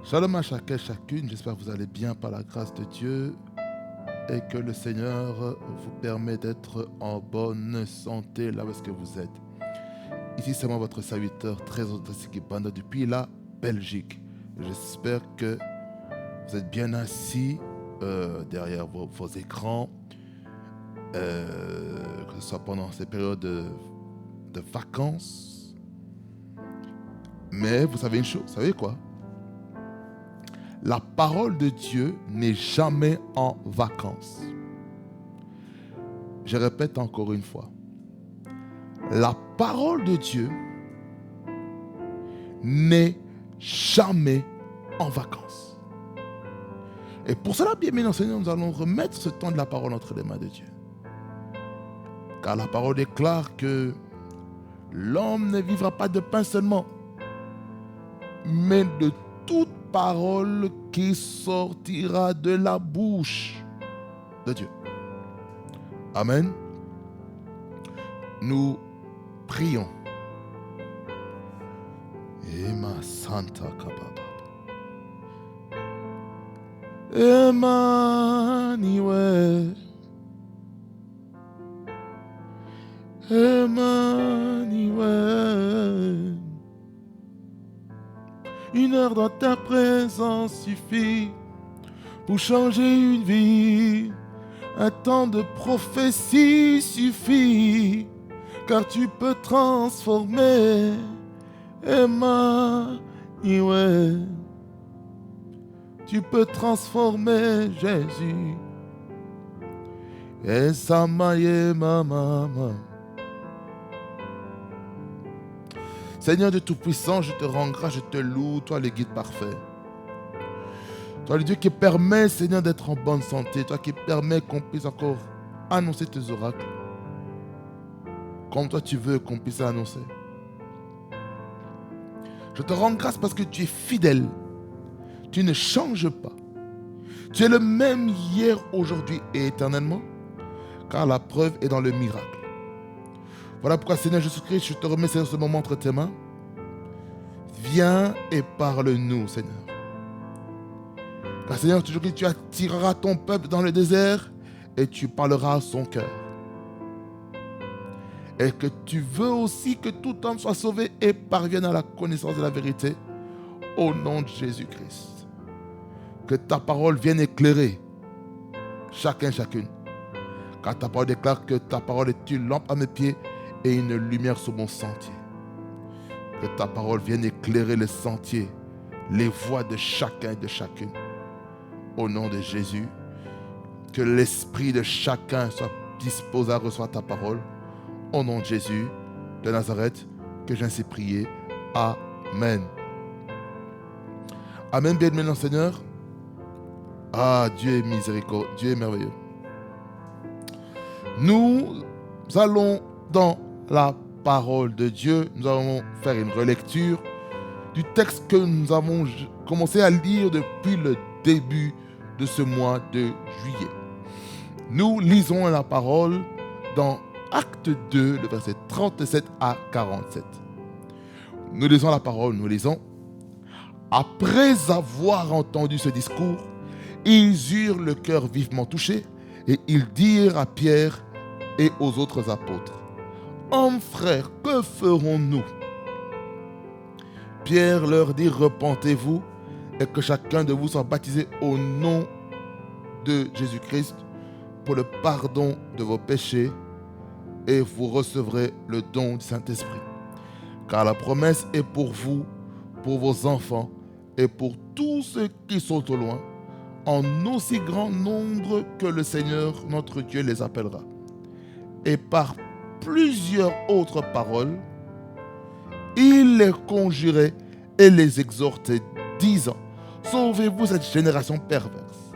Shalom à chacun et chacune, j'espère que vous allez bien par la grâce de Dieu et que le Seigneur vous permet d'être en bonne santé là où est-ce que vous êtes. Ici c'est moi votre serviteur très authentique Banda depuis la Belgique. J'espère que vous êtes bien assis derrière vos écrans, que ce soit pendant ces périodes de vacances. Mais vous savez une chose, vous savez quoi? La parole de Dieu n'est jamais en vacances. Je répète encore une fois. La parole de Dieu n'est jamais en vacances. Et pour cela, bien aimé Seigneur, nous allons remettre ce temps de la parole entre les mains de Dieu. Car la parole déclare que l'homme ne vivra pas de pain seulement, mais de toute parole qui sortira de la bouche de Dieu. Amen. Nous prions. Ema Santa Kababa. Emmanuel. Emmanuel. Une heure dans ta présence suffit pour changer une vie. Un temps de prophétie suffit, car tu peux transformer. Emmanuel, tu peux transformer Jésus. Et ça maille maman. Seigneur de Tout-Puissant, je te rends grâce, je te loue, toi le guide parfait. Toi le Dieu qui permet, Seigneur, d'être en bonne santé. Toi qui permet qu'on puisse encore annoncer tes oracles. Comme toi tu veux qu'on puisse annoncer. Je te rends grâce parce que tu es fidèle. Tu ne changes pas. Tu es le même hier, aujourd'hui et éternellement. Car la preuve est dans le miracle. Voilà pourquoi, Seigneur Jésus-Christ, je te remets ce moment entre tes mains. Viens et parle-nous, Seigneur. Car, Seigneur, toujours que tu attireras ton peuple dans le désert et tu parleras à son cœur. Et que tu veux aussi que tout homme soit sauvé et parvienne à la connaissance de la vérité au nom de Jésus-Christ. Que ta parole vienne éclairer chacun, chacune. Car ta parole déclare que ta parole est une lampe à mes pieds et une lumière sur mon sentier. Que ta parole vienne éclairer les sentiers, les voies de chacun et de chacune. Au nom de Jésus, que l'esprit de chacun soit disposé à recevoir ta parole. Au nom de Jésus de Nazareth, que j'ai ainsi prié. Amen. Amen, bien aimé Seigneur. Ah, Dieu est miséricordieux, Dieu est merveilleux. Nous allons dans la parole de Dieu, nous allons faire une relecture du texte que nous avons commencé à lire depuis le début de ce mois de juillet. Nous lisons la parole dans Acte 2, le verset 37 à 47. Nous lisons la parole, nous lisons. Après avoir entendu ce discours, ils eurent le cœur vivement touché et ils dirent à Pierre et aux autres apôtres: Hommes, frères, que ferons-nous? Pierre leur dit: Repentez-vous et que chacun de vous soit baptisé au nom de Jésus-Christ pour le pardon de vos péchés et vous recevrez le don du Saint-Esprit. Car la promesse est pour vous, pour vos enfants et pour tous ceux qui sont au loin, en aussi grand nombre que le Seigneur notre Dieu les appellera. Et par plusieurs autres paroles, il les conjurait et les exhortait, disant: Sauvez-vous cette génération perverse.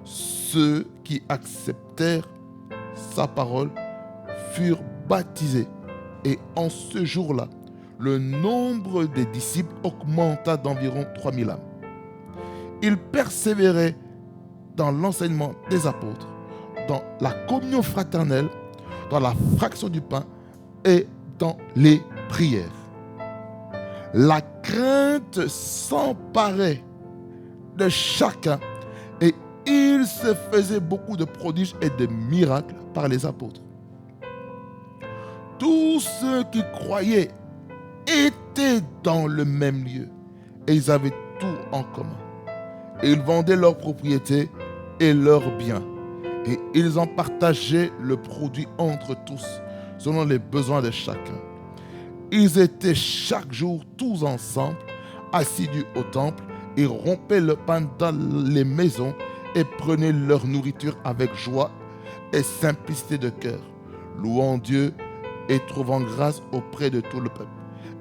Ceux qui acceptèrent sa parole furent baptisés, et en ce jour-là, le nombre des disciples augmenta d'environ 3000 âmes. Ils persévéraient dans l'enseignement des apôtres, dans la communion fraternelle, dans la fraction du pain et dans les prières. La crainte s'emparait de chacun. Et il se faisait beaucoup de prodiges et de miracles par les apôtres. Tous ceux qui croyaient étaient dans le même lieu et ils avaient tout en commun. Et ils vendaient leurs propriétés et leurs biens. Et ils en partageaient le produit entre tous, selon les besoins de chacun. Ils étaient chaque jour tous ensemble, assidus au temple, et rompaient le pain dans les maisons et prenaient leur nourriture avec joie et simplicité de cœur, louant Dieu et trouvant grâce auprès de tout le peuple.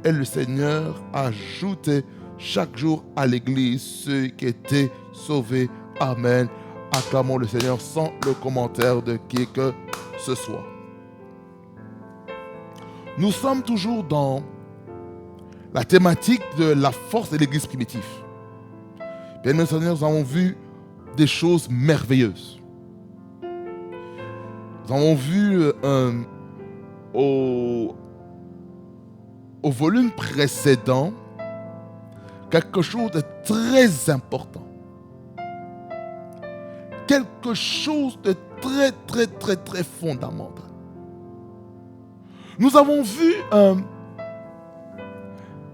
Et le Seigneur ajoutait chaque jour à l'Église ceux qui étaient sauvés. Amen. Acclamons le Seigneur sans le commentaire de qui que ce soit. Nous sommes toujours dans la thématique de la force de l'Église primitive. Bien, mes Seigneurs, nous avons vu des choses merveilleuses. Nous avons vu au volume précédent quelque chose de très important. Quelque chose de très fondamental. Nous avons vu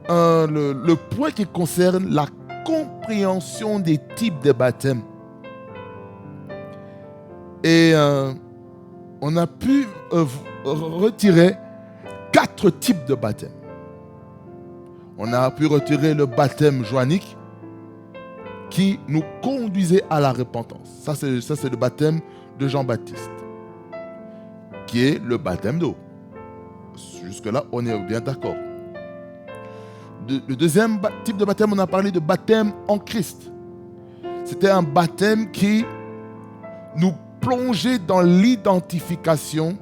le point qui concerne la compréhension des types de baptême. Et on a pu retirer 4 types de baptême. On a pu retirer le baptême joannique qui nous conduisait à la repentance. Ça, c'est le baptême de Jean-Baptiste, qui est le baptême d'eau. Jusque-là, on est bien d'accord. Le deuxième type de baptême, on a parlé de baptême en Christ. C'était un baptême qui nous plongeait dans l'identification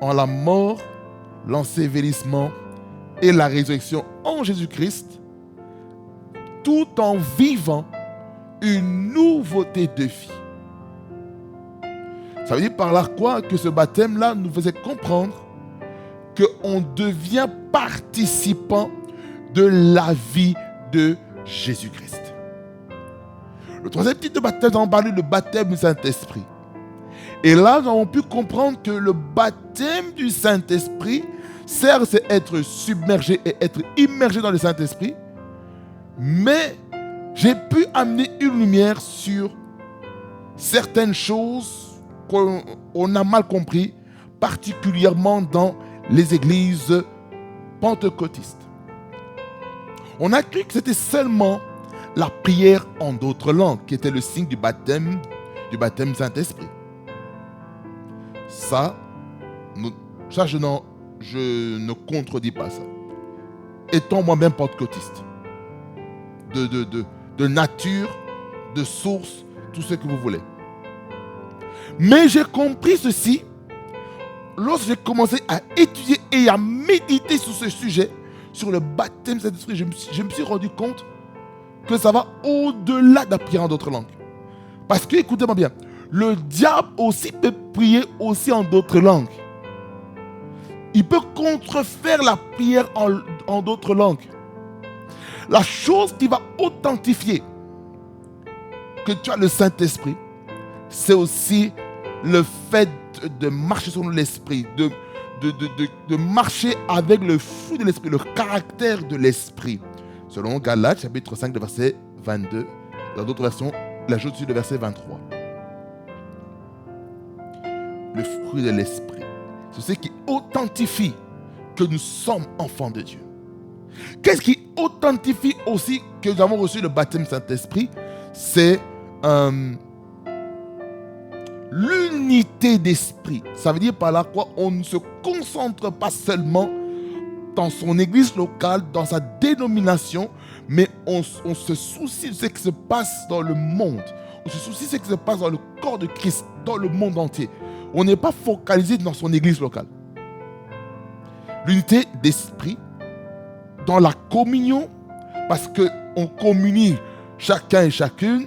en la mort, l'ensevelissement et la résurrection en Jésus-Christ, tout en vivant une nouveauté de vie. Ça veut dire par là quoi? Que ce baptême-là nous faisait comprendre qu'on devient participant de la vie de Jésus-Christ. Le troisième type de baptême, nous avons parlé du baptême du Saint-Esprit. Et là, nous avons pu comprendre que le baptême du Saint-Esprit, certes, c'est être submergé et être immergé dans le Saint-Esprit, mais j'ai pu amener une lumière sur certaines choses qu'on a mal compris, particulièrement dans les églises pentecôtistes. On a cru que c'était seulement la prière en d'autres langues qui était le signe du baptême Saint-Esprit. Ça, je ne contredis pas ça. Étant moi-même pentecôtiste, de nature, de source, tout ce que vous voulez. Mais j'ai compris ceci lorsque j'ai commencé à étudier et à méditer sur ce sujet, sur le baptême Saint-Esprit. Je me suis rendu compte que ça va au-delà de la prière en d'autres langues. Parce que, écoutez-moi bien, le diable aussi peut prier aussi en d'autres langues. Il peut contrefaire la prière en d'autres langues. La chose qui va authentifier que tu as le Saint-Esprit, c'est aussi le fait de marcher selon l'Esprit, de marcher avec le fruit de l'Esprit, le caractère de l'Esprit. Selon Galates, chapitre 5, le verset 22. Dans d'autres versions, l'ajoute sur le verset 23. Le fruit de l'Esprit. C'est ce qui authentifie que nous sommes enfants de Dieu. Qu'est-ce qui authentifie aussi que nous avons reçu le baptême Saint-Esprit? C'est l'unité d'esprit. Ça veut dire par là quoi? On ne se concentre pas seulement dans son église locale, dans sa dénomination, mais on se soucie de ce qui se passe dans le monde. On se soucie de ce qui se passe dans le corps de Christ, dans le monde entier. On n'est pas focalisé dans son église locale. L'unité d'esprit, dans la communion, parce qu'on communie chacun et chacune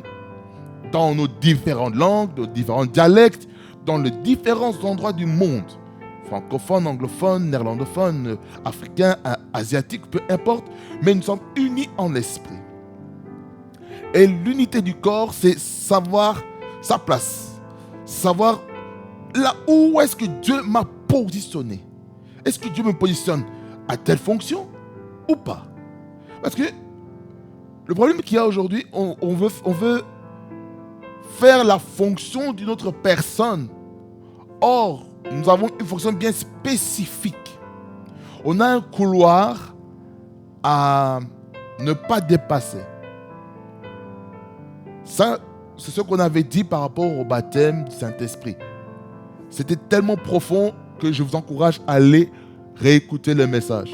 dans nos différentes langues, nos différents dialectes, dans les différents endroits du monde. Francophone, anglophone, néerlandophone, africain, asiatique, peu importe, mais nous sommes unis en esprit. Et l'unité du corps, c'est savoir sa place. Savoir là où est-ce que Dieu m'a positionné. Est-ce que Dieu me positionne à telle fonction ou pas? Parce que le problème qu'il y a aujourd'hui, on veut faire la fonction d'une autre personne. Or, nous avons une fonction bien spécifique. On a un couloir à ne pas dépasser. Ça, c'est ce qu'on avait dit par rapport au baptême du Saint-Esprit. C'était tellement profond que je vous encourage à aller réécouter le message.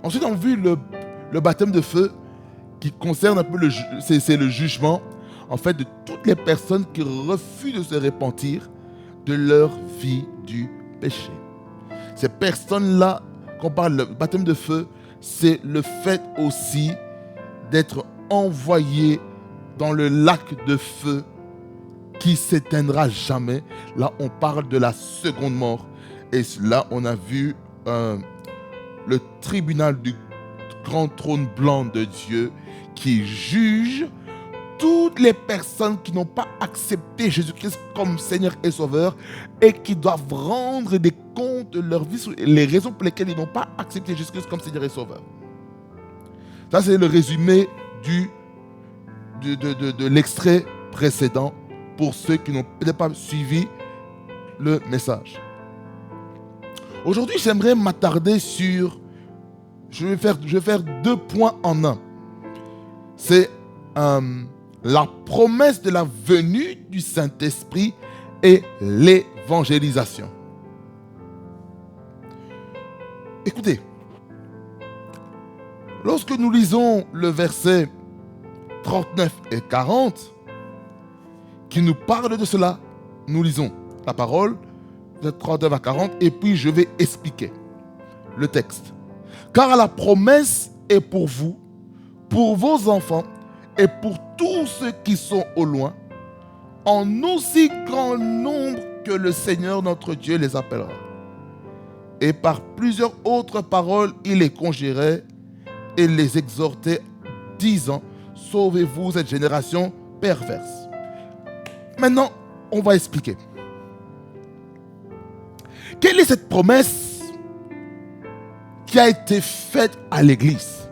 Ensuite, on a vu le baptême de feu qui concerne un peu c'est le jugement en fait de toutes les personnes qui refusent de se repentir de leur vie du péché. Ces personnes-là, quand on parle de baptême de feu, c'est le fait aussi d'être envoyé dans le lac de feu qui s'éteindra jamais. Là, on parle de la seconde mort. Et là, on a vu le tribunal du grand trône blanc de Dieu qui juge toutes les personnes qui n'ont pas accepté Jésus-Christ comme Seigneur et Sauveur et qui doivent rendre des comptes de leur vie sur les raisons pour lesquelles ils n'ont pas accepté Jésus-Christ comme Seigneur et Sauveur. Ça, c'est le résumé de l'extrait précédent pour ceux qui n'ont peut-être pas suivi le message. Aujourd'hui, j'aimerais m'attarder sur... Je vais faire 2 points en un. C'est la promesse de la venue du Saint-Esprit et l'évangélisation. Écoutez, lorsque nous lisons le verset 39 et 40, qui nous parle de cela, nous lisons la parole de 39 à 40 et puis je vais expliquer le texte. Car la promesse est pour vous, pour vos enfants et pour tous ceux qui sont au loin, en aussi grand nombre que le Seigneur notre Dieu les appellera. Et par plusieurs autres paroles, il les conjurait et les exhortait, disant, sauvez-vous cette génération perverse. Maintenant, on va expliquer. Quelle est cette promesse qui a été faite à l'Église?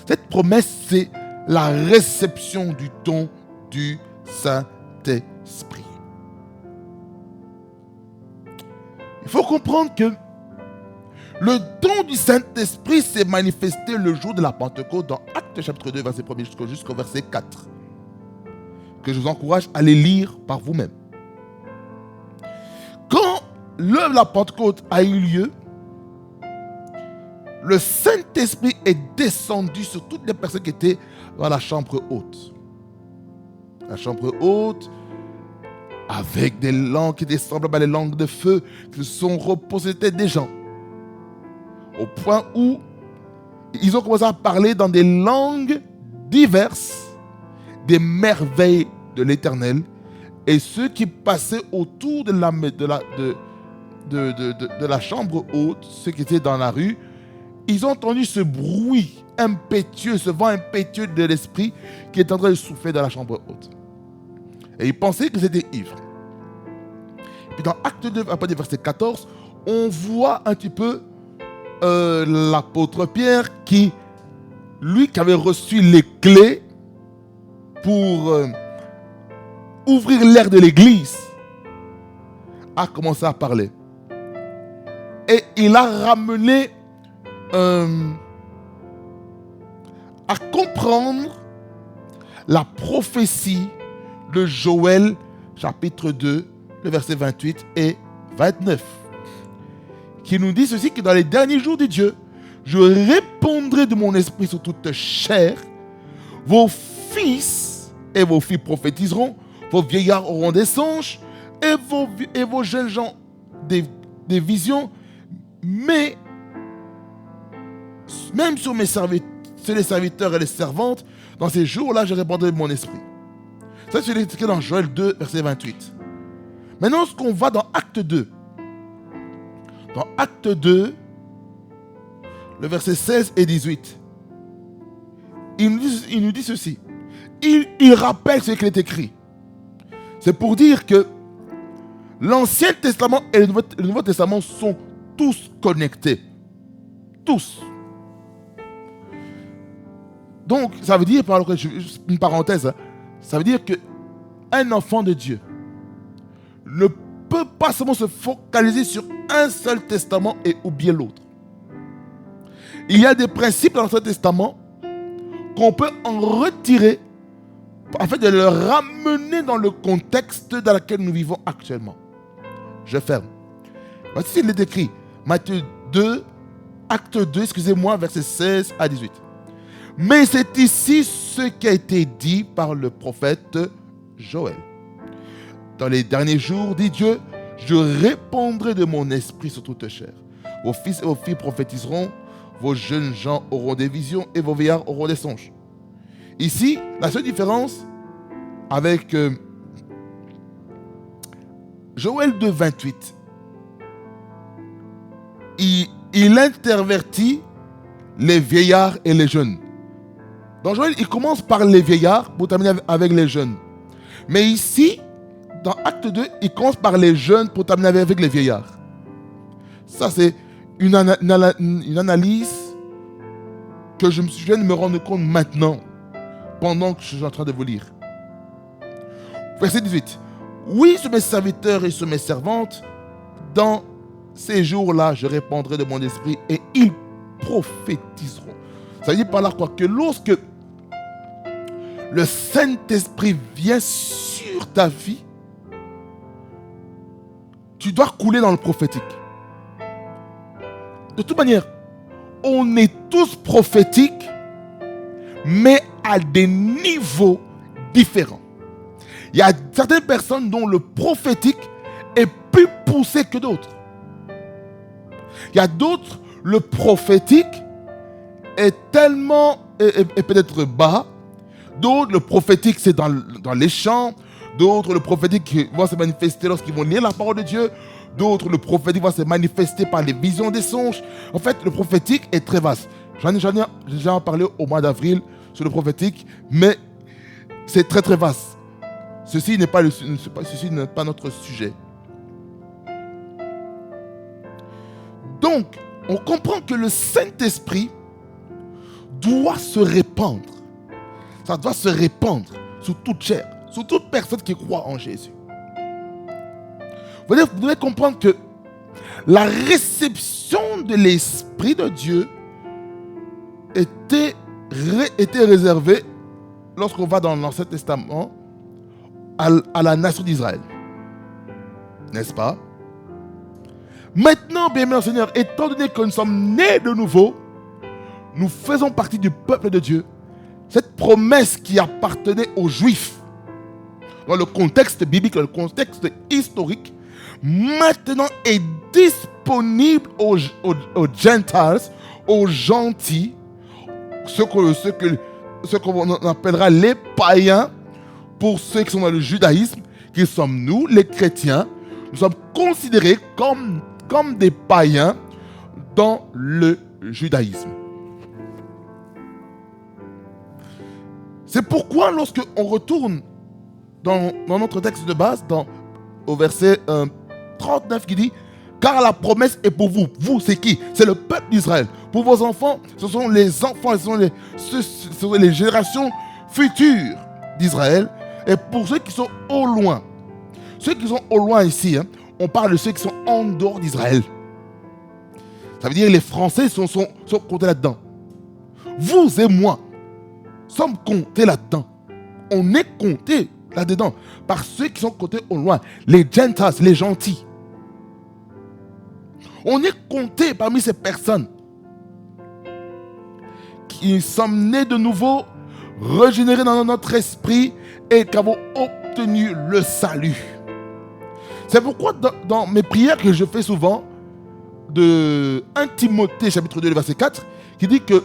Cette promesse, c'est la réception du don du Saint-Esprit. Il faut comprendre que le don du Saint-Esprit s'est manifesté le jour de la Pentecôte dans Actes chapitre 2, verset 1 jusqu'au verset 4. Que je vous encourage à les lire par vous-même. Quand l'œuvre de la Pentecôte a eu lieu, le Saint-Esprit est descendu sur toutes les personnes qui étaient dans la chambre haute. La chambre haute, avec des langues qui étaient semblables à des langues de feu, qui se sont reposées des gens. Au point où ils ont commencé à parler dans des langues diverses, des merveilles de l'Éternel. Et ceux qui passaient autour de la chambre haute, ceux qui étaient dans la rue, ils ont entendu ce bruit impétueux, ce vent impétueux de l'esprit qui est en train de souffler dans la chambre haute. Et ils pensaient qu'ils étaient ivres. Puis dans Acte 2, à partir du verset 14, on voit un petit peu l'apôtre Pierre qui avait reçu les clés pour ouvrir l'air de l'église, a commencé à parler. Et il a ramené à comprendre la prophétie de Joël chapitre 2, le verset 28 et 29, qui nous dit ceci, que dans les derniers jours de Dieu, je répandrai de mon esprit sur toute chair, vos fils et vos filles prophétiseront, vos vieillards auront des songes, et vos jeunes gens des visions, mais même sur les serviteurs et les servantes, dans ces jours-là, je répandrai de mon esprit. Ça, c'est écrit dans Joël 2, verset 28. Maintenant, ce qu'on va dans Acte 2. Dans Acte 2, le verset 16 et 18. il nous dit ceci. Il rappelle ce qui est écrit. C'est pour dire que l'Ancien Testament et le Nouveau Testament sont tous connectés. Tous. Donc, ça veut dire, une parenthèse, ça veut dire qu'un enfant de Dieu ne peut pas seulement se focaliser sur un seul testament et oublier l'autre. Il y a des principes dans l'Ancien Testament qu'on peut en retirer afin de le ramener dans le contexte dans lequel nous vivons actuellement. Je ferme. Voici il est écrit, Matthieu 2, acte 2, excusez-moi, versets 16 à 18. Mais c'est ici ce qui a été dit par le prophète Joël. Dans les derniers jours, dit Dieu, je répandrai de mon esprit sur toute chair. Vos fils et vos filles prophétiseront, vos jeunes gens auront des visions et vos vieillards auront des songes. Ici, la seule différence avec Joël 2, 28, il intervertit les vieillards et les jeunes. Dans Joël, il commence par les vieillards pour terminer avec les jeunes. Mais ici, dans Acte 2, il commence par les jeunes pour terminer avec les vieillards. Ça, c'est une analyse que je viens de me rendre compte maintenant, pendant que je suis en train de vous lire. Verset 18. Oui, sur mes serviteurs et sur mes servantes, dans ces jours-là, je répandrai de mon esprit et ils prophétiseront. Ça veut dire par là quoi? Que lorsque le Saint-Esprit vient sur ta vie, tu dois couler dans le prophétique. De toute manière, on est tous prophétiques, mais à des niveaux différents. Il y a certaines personnes dont le prophétique est plus poussé que d'autres. Il y a d'autres, le prophétique est tellement, est peut-être bas. D'autres, le prophétique, c'est dans les chants. D'autres, le prophétique va se manifester lorsqu'ils vont lire la parole de Dieu. D'autres, le prophétique va se manifester par les visions des songes. En fait, le prophétique est très vaste. J'en ai déjà parlé au mois d'avril sur le prophétique, mais c'est très très vaste. Ceci n'est pas notre sujet. Donc, on comprend que le Saint-Esprit doit se répandre. Ça doit se répandre sur toute chair, sur toute personne qui croit en Jésus. Vous devez comprendre que la réception de l'Esprit de Dieu était réservée, lorsqu'on va dans l'Ancien Testament, à la nation d'Israël. N'est-ce pas? Maintenant, bien-aimés Seigneur, étant donné que nous sommes nés de nouveau, nous faisons partie du peuple de Dieu. Cette promesse qui appartenait aux Juifs, dans le contexte biblique, dans le contexte historique, maintenant est disponible aux Gentiles, aux gentils, ceux qu'on appellera les païens, pour ceux qui sont dans le judaïsme, qui sommes nous, les chrétiens. Nous sommes considérés comme des païens dans le judaïsme. C'est pourquoi lorsque on retourne dans notre texte de base, au verset 39 qui dit « Car la promesse est pour vous. » Vous, c'est qui? C'est le peuple d'Israël. Pour vos enfants, ce sont les enfants, ce sont les générations futures d'Israël. Et pour ceux qui sont au loin, ceux qui sont au loin ici, on parle de ceux qui sont en dehors d'Israël. Ça veut dire que les Français sont comptés là-dedans. Vous et moi sommes comptés là-dedans. On est comptés là-dedans par ceux qui sont comptés au loin. Les Gentiles, les gentils. On est comptés parmi ces personnes qui sommes nés de nouveau, régénérés dans notre esprit et qui avons obtenu le salut. C'est pourquoi dans mes prières que je fais souvent, de 1 Timothée chapitre 2 verset 4, qui dit que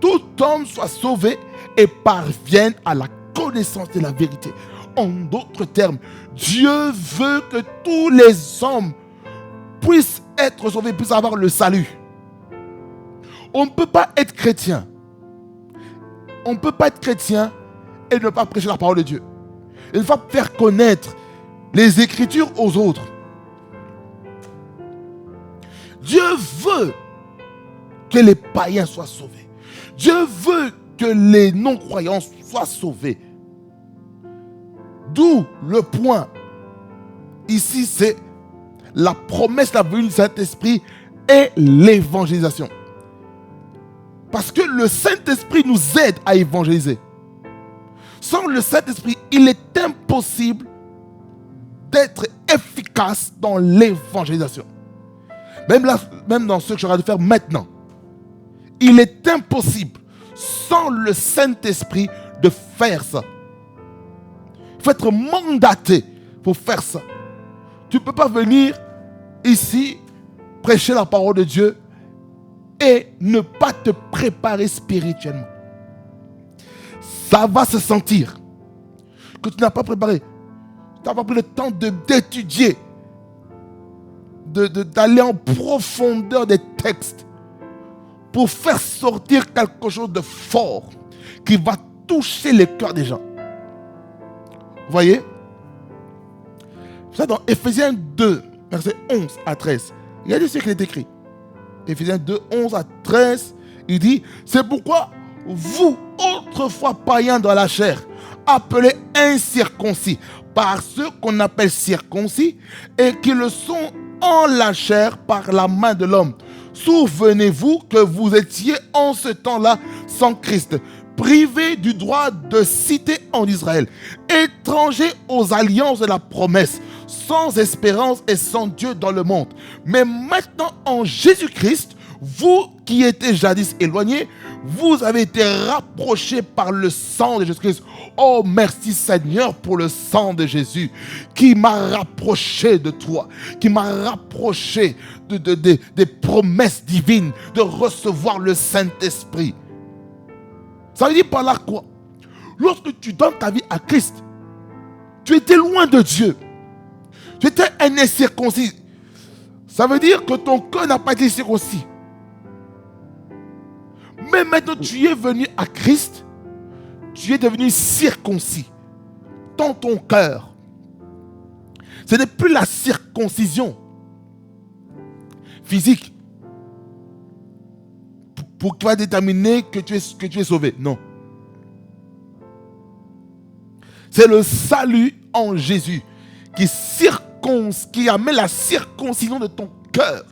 tout homme soit sauvé et parvienne à la connaissance de la vérité. En d'autres termes, Dieu veut que tous les hommes puissent être sauvés, puissent avoir le salut. On ne peut pas être chrétien. on ne peut pas être chrétien et ne pas prêcher la parole de Dieu. Il faut faire connaître les Écritures aux autres. Dieu veut que les païens soient sauvés. Dieu veut que les non-croyants soient sauvés. D'où le point. Ici, c'est la promesse, la venue du Saint-Esprit et l'évangélisation. Parce que le Saint-Esprit nous aide à évangéliser. Sans le Saint-Esprit, il est impossible d'être efficace dans l'évangélisation. Même dans ce que j'aurai de faire maintenant. Il est impossible, sans le Saint-Esprit, de faire ça. Il faut être mandaté pour faire ça. Tu ne peux pas venir ici, prêcher la parole de Dieu et ne pas te préparer spirituellement. Ça va se sentir que tu n'as pas préparé. Tu n'as pas pris le temps d'étudier, d'aller en profondeur des textes pour faire sortir quelque chose de fort qui va toucher le cœur des gens. Vous voyez? Ça dans Ephésiens 2, versets 11 à 13. Regardez ce qu'il est écrit. Ephésiens 2, 11 à 13, il dit, c'est pourquoi vous, autrefois païens dans la chair, appelés incirconcis, par ceux qu'on appelle circoncis, et qui le sont en la chair par la main de l'homme. Souvenez-vous que vous étiez en ce temps-là sans Christ, privés du droit de cité en Israël, étrangers aux alliances de la promesse, sans espérance et sans Dieu dans le monde. Mais maintenant en Jésus-Christ, vous qui étiez jadis éloignés, vous avez été rapprochés par le sang de Jésus-Christ. Oh, merci Seigneur pour le sang de Jésus qui m'a rapproché de toi, qui m'a rapproché des promesses divines, de recevoir le Saint-Esprit. Ça veut dire par là quoi? Lorsque tu donnes ta vie à Christ, tu étais loin de Dieu. Tu étais un incirconcis. Ça veut dire que ton cœur n'a pas été circoncis. Mais maintenant tu es venu à Christ, tu es devenu circoncis dans ton cœur. Ce n'est plus la circoncision physique pour qui va déterminer que tu es sauvé. Non. C'est le salut en Jésus qui amène la circoncision de ton cœur.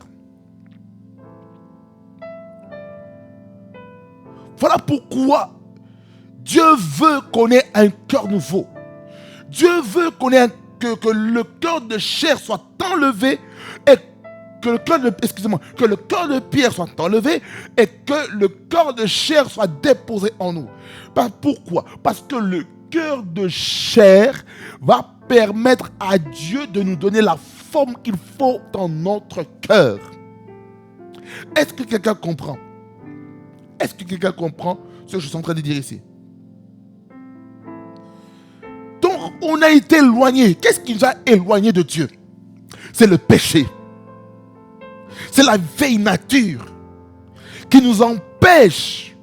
Voilà pourquoi Dieu veut qu'on ait un cœur nouveau. Dieu veut que le cœur de chair soit enlevé et que le cœur de pierre soit enlevé et que le cœur de chair soit déposé en nous. Pourquoi? Parce que le cœur de chair va permettre à Dieu de nous donner la forme qu'il faut dans notre cœur. Est-ce que quelqu'un comprend? Est-ce que quelqu'un comprend ce que je suis en train de dire ici? Donc, on a été éloigné. Qu'est-ce qui nous a éloignés de Dieu? C'est le péché. C'est la vieille nature qui nous empêche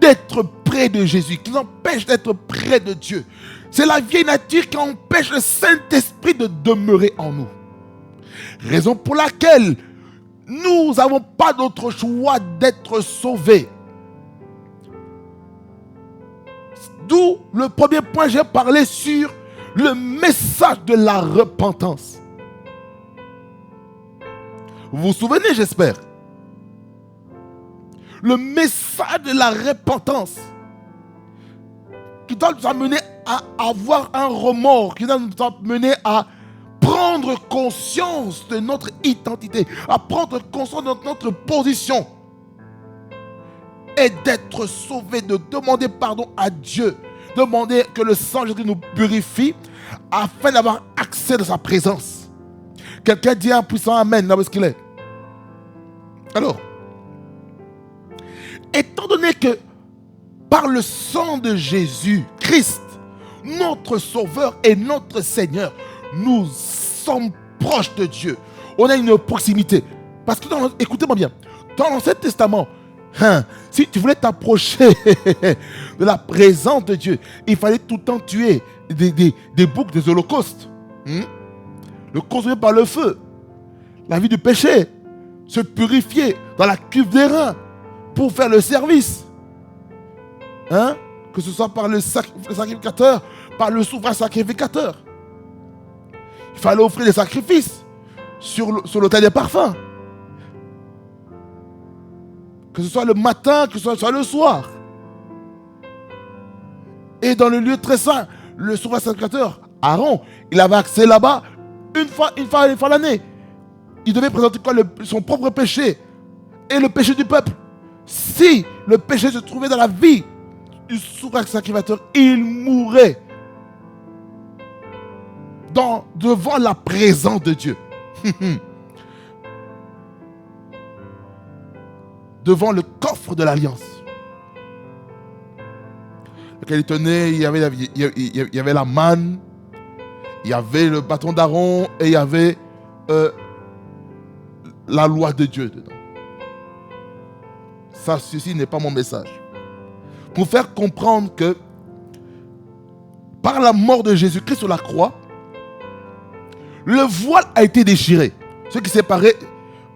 d'être près de Jésus, qui nous empêche d'être près de Dieu. C'est la vieille nature qui empêche le Saint-Esprit de demeurer en nous. Raison pour laquelle nous n'avons pas d'autre choix d'être sauvés. D'où le premier point, j'ai parlé sur le message de la repentance. Vous vous souvenez, j'espère. Le message de la repentance qui doit nous amener à avoir un remords, qui doit nous amener à prendre conscience de notre identité, à prendre conscience de notre position et d'être sauvé, de demander pardon à Dieu, demander que le sang de Jésus nous purifie afin d'avoir accès à sa présence. Quelqu'un dit un puissant amen là où est-ce qu'il est. Alors, étant donné que par le sang de Jésus, Christ, notre Sauveur et notre Seigneur, nous sommes proches de Dieu. On a une proximité. Parce que, écoutez-moi bien, dans l'Ancien Testament, Si tu voulais t'approcher de la présence de Dieu, il fallait tout le temps tuer des boucs, des holocaustes. Le consommer par le feu. La vie du péché. Se purifier dans la cuve des reins pour faire le service. Que ce soit par le sacrificateur, par le souverain sacrificateur. Il fallait offrir des sacrifices sur l'autel des parfums. Que ce soit le matin, que ce soit le soir. Et dans le lieu très saint, le souverain sacrificateur, Aaron, il avait accès là-bas une fois l'année. Il devait présenter son propre péché et le péché du peuple. Si le péché se trouvait dans la vie du souverain sacrificateur, il mourrait devant la présence de Dieu. Devant le coffre de l'alliance. Lequel il tenait, il y avait la manne, il y avait le bâton d'Aaron et il y avait la loi de Dieu dedans. Ça, ceci n'est pas mon message. Pour faire comprendre que par la mort de Jésus-Christ sur la croix, le voile a été déchiré. Ce qui séparait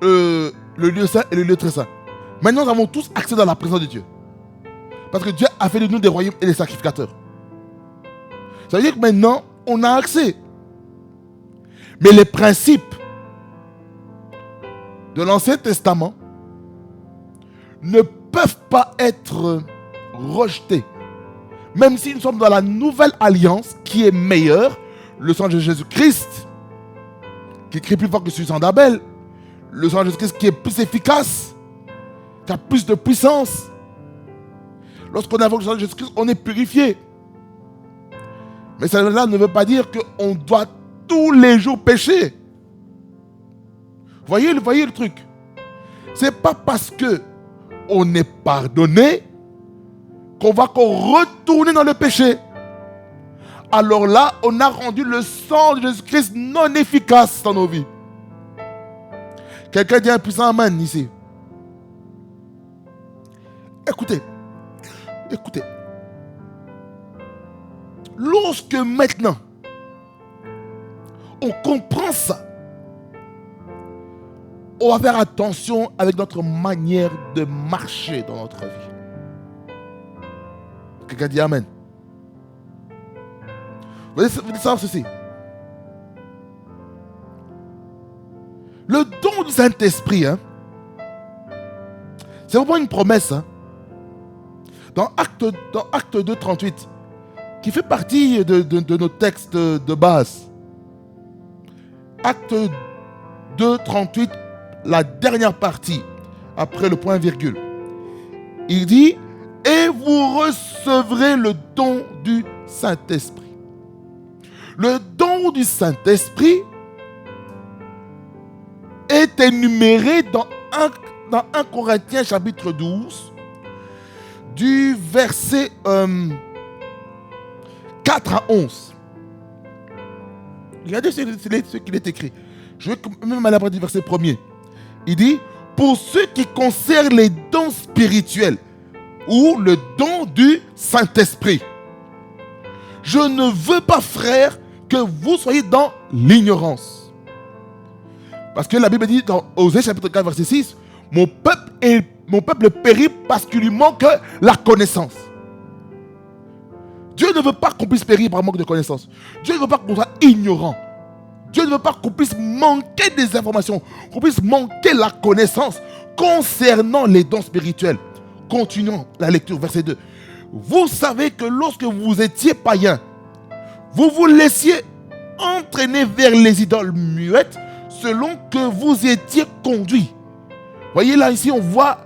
le lieu saint et le lieu très saint. Maintenant, nous avons tous accès dans la présence de Dieu. Parce que Dieu a fait de nous des royaumes et des sacrificateurs. Ça veut dire que maintenant, on a accès. Mais les principes de l'Ancien Testament ne peuvent pas être rejetés. Même si nous sommes dans la nouvelle alliance qui est meilleure, le sang de Jésus-Christ, qui crie plus fort que celui du sang d'Abel, le sang de Jésus-Christ qui est plus efficace, qui a plus de puissance. Lorsqu'on invoque le sang de Jésus-Christ, on est purifié. Mais cela ne veut pas dire qu'on doit tous les jours pécher. Voyez le truc. C'est pas parce que on est pardonné qu'on va retourner dans le péché. Alors là, on a rendu le sang de Jésus-Christ non efficace dans nos vies. Quelqu'un dit un puissant amen ici. Écoutez. Lorsque maintenant, on comprend ça, on va faire attention avec notre manière de marcher dans notre vie. Quelqu'un dit amen. Vous voulez savoir ceci? Le don du Saint-Esprit, c'est vraiment une promesse. Dans Acte 2, 38, qui fait partie de nos textes de base. Acte 2, 38, la dernière partie, après le point virgule. Il dit, et vous recevrez le don du Saint-Esprit. Le don du Saint-Esprit est énuméré dans 1 Corinthiens chapitre 12, du verset 4 à 11. Regardez ce qu'il est écrit. Je vais même aller à partir du verset 1er. Il dit, pour ce qui concerne les dons spirituels ou le don du Saint-Esprit, je ne veux pas, frères, que vous soyez dans l'ignorance. Parce que la Bible dit dans Osée chapitre 4 verset 6, mon peuple périt parce qu'il lui manque la connaissance. Dieu ne veut pas qu'on puisse périr par manque de connaissance. Dieu ne veut pas qu'on soit ignorant. Dieu ne veut pas qu'on puisse manquer des informations, qu'on puisse manquer la connaissance concernant les dons spirituels. Continuons la lecture, verset 2. Vous savez que lorsque vous étiez païens, vous vous laissiez entraîner vers les idoles muettes selon que vous étiez conduits. Voyez là, ici, on voit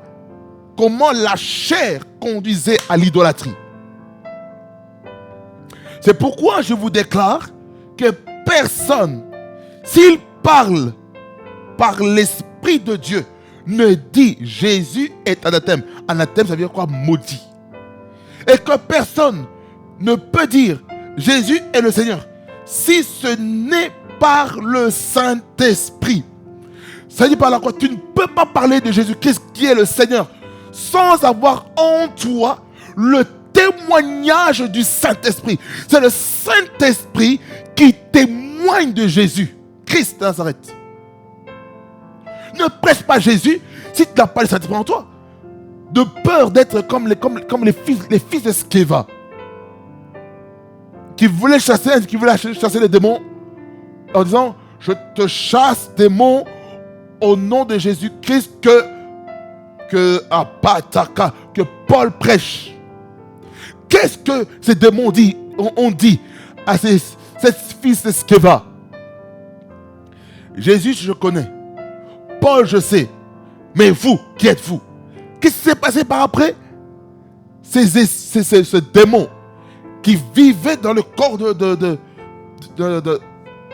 comment la chair conduisait à l'idolâtrie. C'est pourquoi je vous déclare que personne, s'il parle par l'Esprit de Dieu, ne dit Jésus est anathème. Anathème, ça veut dire quoi? Maudit. Et que personne ne peut dire Jésus est le Seigneur si ce n'est par le Saint-Esprit. Ça dit par là quoi? Tu ne peux pas parler de Jésus-Christ qui est le Seigneur sans avoir en toi le témoignage du Saint-Esprit. C'est le Saint-Esprit qui témoigne de Jésus, Christ de Nazareth. Ne prêche pas Jésus si tu n'as pas le Saint-Esprit en toi. De peur d'être comme les fils de Sceva, qui voulaient chasser les démons en disant: je te chasse, démon, au nom de Jésus-Christ que Paul prêche. Qu'est-ce que ces démons ont dit à ces fils de Sceva? Jésus, je connais. Paul, je sais. Mais vous, qui êtes-vous? Qu'est-ce qui s'est passé par après? Ce démon qui vivait dans le corps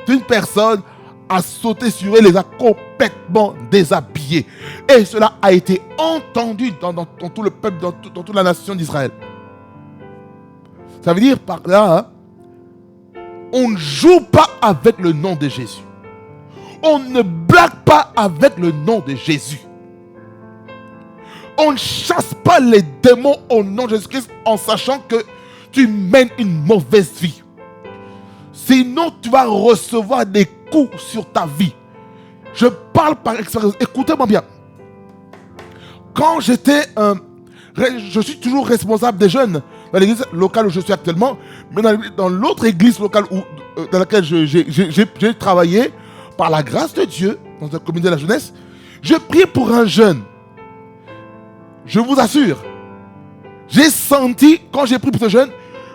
d'une personne a sauté sur elle, les a complètement déshabillés. Et cela a été entendu dans tout le peuple, dans toute la nation d'Israël. Ça veut dire par là, on ne joue pas avec le nom de Jésus. On ne blague pas avec le nom de Jésus. On ne chasse pas les démons au nom de Jésus-Christ en sachant que tu mènes une mauvaise vie. Sinon, tu vas recevoir des coups sur ta vie. Je parle par expérience. Écoutez-moi bien. Quand je suis toujours responsable des jeunes dans l'église locale où je suis actuellement, mais dans l'autre église locale dans laquelle j'ai travaillé, par la grâce de Dieu, dans la communauté de la jeunesse, je priais pour un jeune. Je vous assure, j'ai senti, quand j'ai prié pour ce jeune,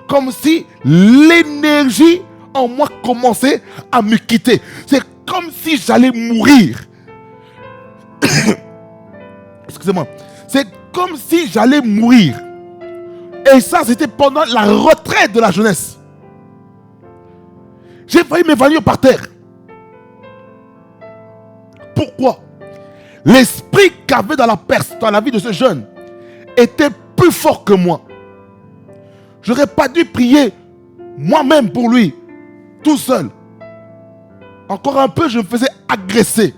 comme si l'énergie en moi commençait à me quitter. C'est comme si j'allais mourir. Excusez-moi. C'est comme si j'allais mourir. Et ça, c'était pendant la retraite de la jeunesse. J'ai failli m'évanouir par terre. Pourquoi? L'esprit qu'il y avait dans la vie de ce jeune était plus fort que moi. Je n'aurais pas dû prier moi-même pour lui, tout seul. Encore un peu, je me faisais agresser.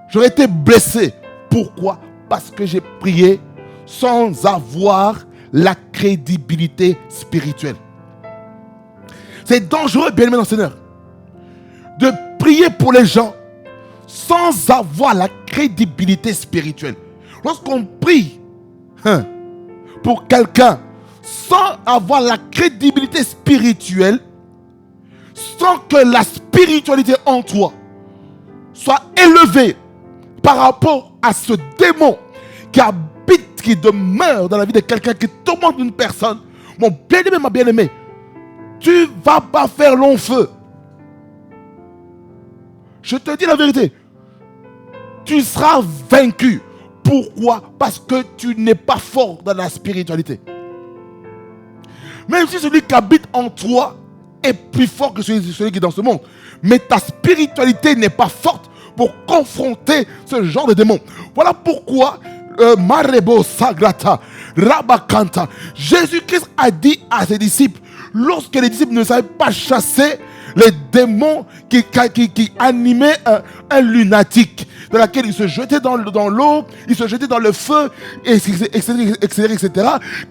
J'aurais été blessé. Pourquoi? Parce que j'ai prié sans avoir la crédibilité spirituelle. C'est dangereux, bien-aimé dans le Seigneur, de prier pour les gens sans avoir la crédibilité spirituelle. Lorsqu'on prie pour quelqu'un sans avoir la crédibilité spirituelle, sans que la spiritualité en toi soit élevée par rapport à ce démon qui habite, qui demeure dans la vie de quelqu'un, qui tourmente une personne, mon bien-aimé, ma bien-aimée, tu ne vas pas faire long feu. Je te dis la vérité. Tu seras vaincu. Pourquoi? Parce que tu n'es pas fort dans la spiritualité. Même si celui qui habite en toi est plus fort que celui qui est dans ce monde, mais ta spiritualité n'est pas forte pour confronter ce genre de démon. Voilà pourquoi Marebo Sagrata Rabakanta, Jésus-Christ a dit à ses disciples, lorsque les disciples ne savaient pas chasser les démons qui animaient un lunatique, dans laquelle il se jetait dans l'eau, il se jetait dans le feu, etc.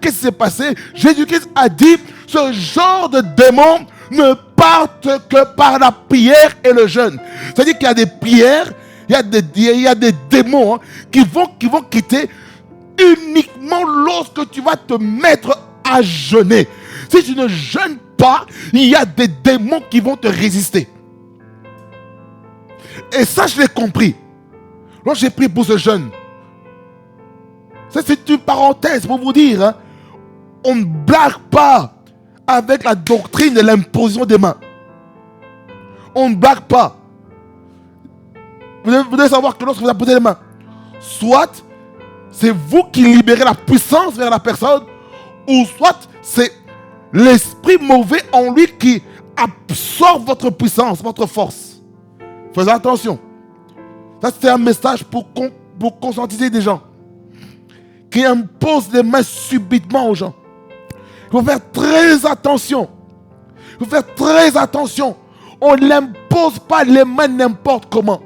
Qu'est-ce qui s'est passé? Jésus-Christ a dit, ce genre de démons ne partent que par la prière et le jeûne. C'est-à-dire qu'il y a des prières, il y a des démons qui vont quitter uniquement lorsque tu vas te mettre à jeûner. Si tu ne jeûnes pas, il y a des démons qui vont te résister. Et ça, je l'ai compris. Lorsque j'ai prié pour ce jeune, ça c'est une parenthèse pour vous dire, on ne blague pas avec la doctrine de l'imposition des mains. On ne blague pas. Vous devez savoir que lorsque vous imposez les mains, soit c'est vous qui libérez la puissance vers la personne, ou soit c'est l'esprit mauvais en lui qui absorbe votre puissance, votre force. Faites attention. Ça, c'est un message pour conscientiser des gens qui imposent les mains subitement aux gens. Il faut faire très attention. Il faut faire très attention. On n'impose pas les mains n'importe comment.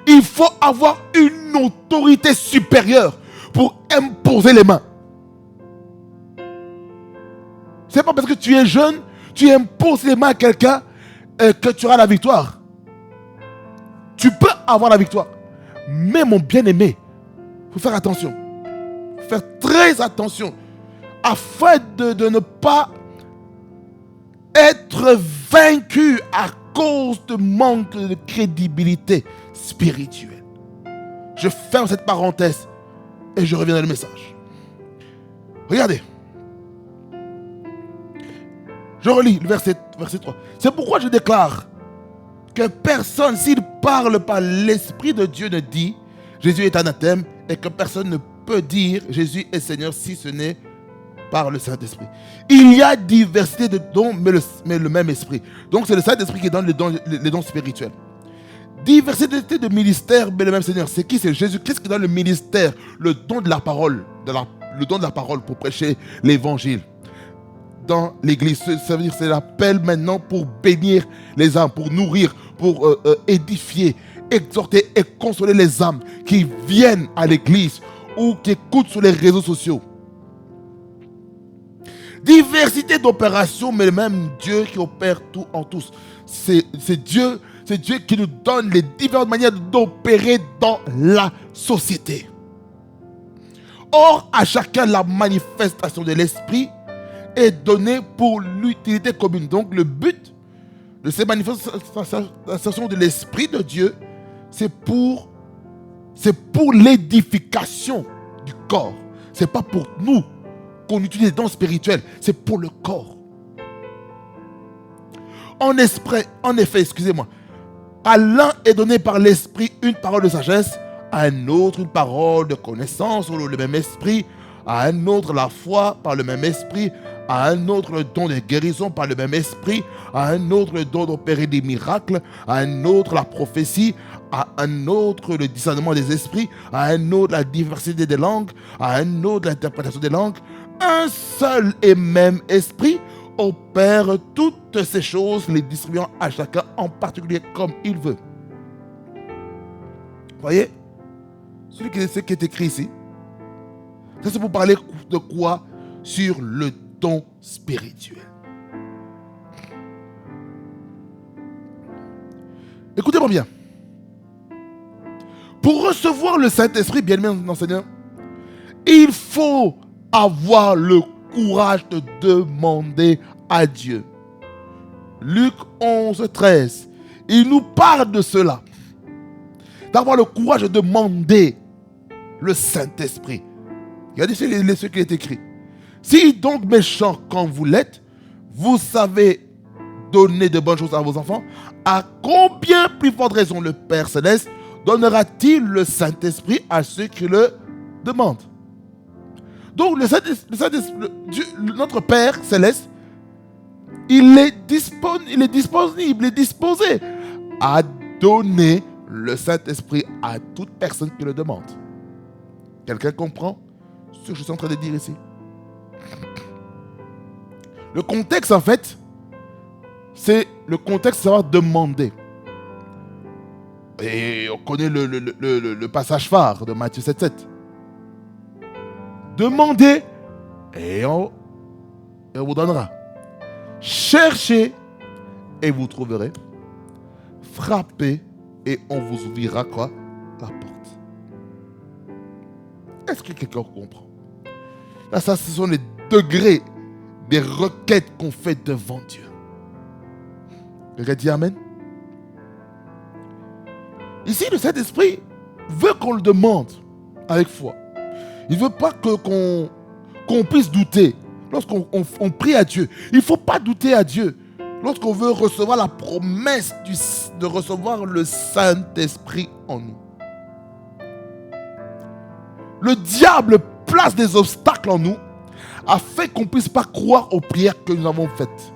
Il faut avoir une une autorité supérieure pour imposer les mains. C'est pas parce que tu es jeune, tu imposes les mains à quelqu'un que tu auras la victoire. Tu peux avoir la victoire. Mais mon bien-aimé, il faut faire attention. Il faut faire très attention. Afin de ne pas être vaincu à cause de manque de crédibilité spirituelle. Je ferme cette parenthèse et je reviens dans le message. Regardez. Je relis le verset 3. C'est pourquoi je déclare que personne, s'il parle par l'Esprit de Dieu, ne dit Jésus est anathème, et que personne ne peut dire Jésus est Seigneur si ce n'est par le Saint-Esprit. Il y a diversité de dons, mais le même Esprit. Donc c'est le Saint-Esprit qui donne les dons spirituels. Diversité de ministères, mais le même Seigneur. C'est qui? C'est Jésus-Christ qui donne le ministère, le don de la parole, le don de la parole pour prêcher l'évangile dans l'église. Ça veut dire que c'est l'appel maintenant pour bénir les âmes, pour nourrir, pour édifier, exhorter et consoler les âmes qui viennent à l'église ou qui écoutent sur les réseaux sociaux. Diversité d'opérations, mais le même Dieu qui opère tout en tous. C'est Dieu qui nous donne les différentes manières d'opérer dans la société. Or, à chacun, la manifestation de l'Esprit est donnée pour l'utilité commune. Donc, le but de ces manifestations de l'Esprit de Dieu, c'est pour l'édification du corps. Ce n'est pas pour nous qu'on utilise les dons spirituels, c'est pour le corps. En effet, excusez-moi, à l'un est donné par l'Esprit une parole de sagesse, à un autre une parole de connaissance ou le même esprit, à un autre la foi par le même esprit, à un autre le don de guérison par le même esprit, à un autre le don d'opérer des miracles, à un autre la prophétie, à un autre le discernement des esprits, à un autre la diversité des langues, à un autre l'interprétation des langues. Un seul et même esprit opère toutes ces choses, les distribuant à chacun en particulier comme il veut. Vous voyez? Ce qui est écrit ici, ça c'est pour parler de quoi? Sur le don spirituel. Écoutez-moi bien. Pour recevoir le Saint-Esprit, bien aimé enseignant, il faut avoir le courage de demander à Dieu. Luc 11, 13. Il nous parle de cela. D'avoir le courage de demander le Saint-Esprit. Regardez ce qui est écrit. Si donc méchant quand vous l'êtes, vous savez donner de bonnes choses à vos enfants, à combien plus forte raison le Père Céleste donnera-t-il le Saint-Esprit à ceux qui le demandent? Donc notre Père Céleste, il est disposé à donner le Saint-Esprit à toute personne qui le demande. Quelqu'un comprend ce que je suis en train de dire ici? Le contexte, en fait, c'est le contexte de savoir demander. Et on connaît le passage phare de Matthieu 7,7. Demandez et on vous donnera. Cherchez et vous trouverez. Frappez et on vous ouvrira quoi? La porte. Est-ce que quelqu'un comprend? Là, ça, ce sont les degrés des requêtes qu'on fait devant Dieu. Quelqu'un dit Amen? Ici, le Saint-Esprit veut qu'on le demande avec foi. Il ne veut pas qu'on puisse douter lorsqu'on prie à Dieu. Il ne faut pas douter à Dieu lorsqu'on veut recevoir la promesse de recevoir le Saint-Esprit en nous. Le diable place des obstacles en nous afin qu'on ne puisse pas croire aux prières que nous avons faites.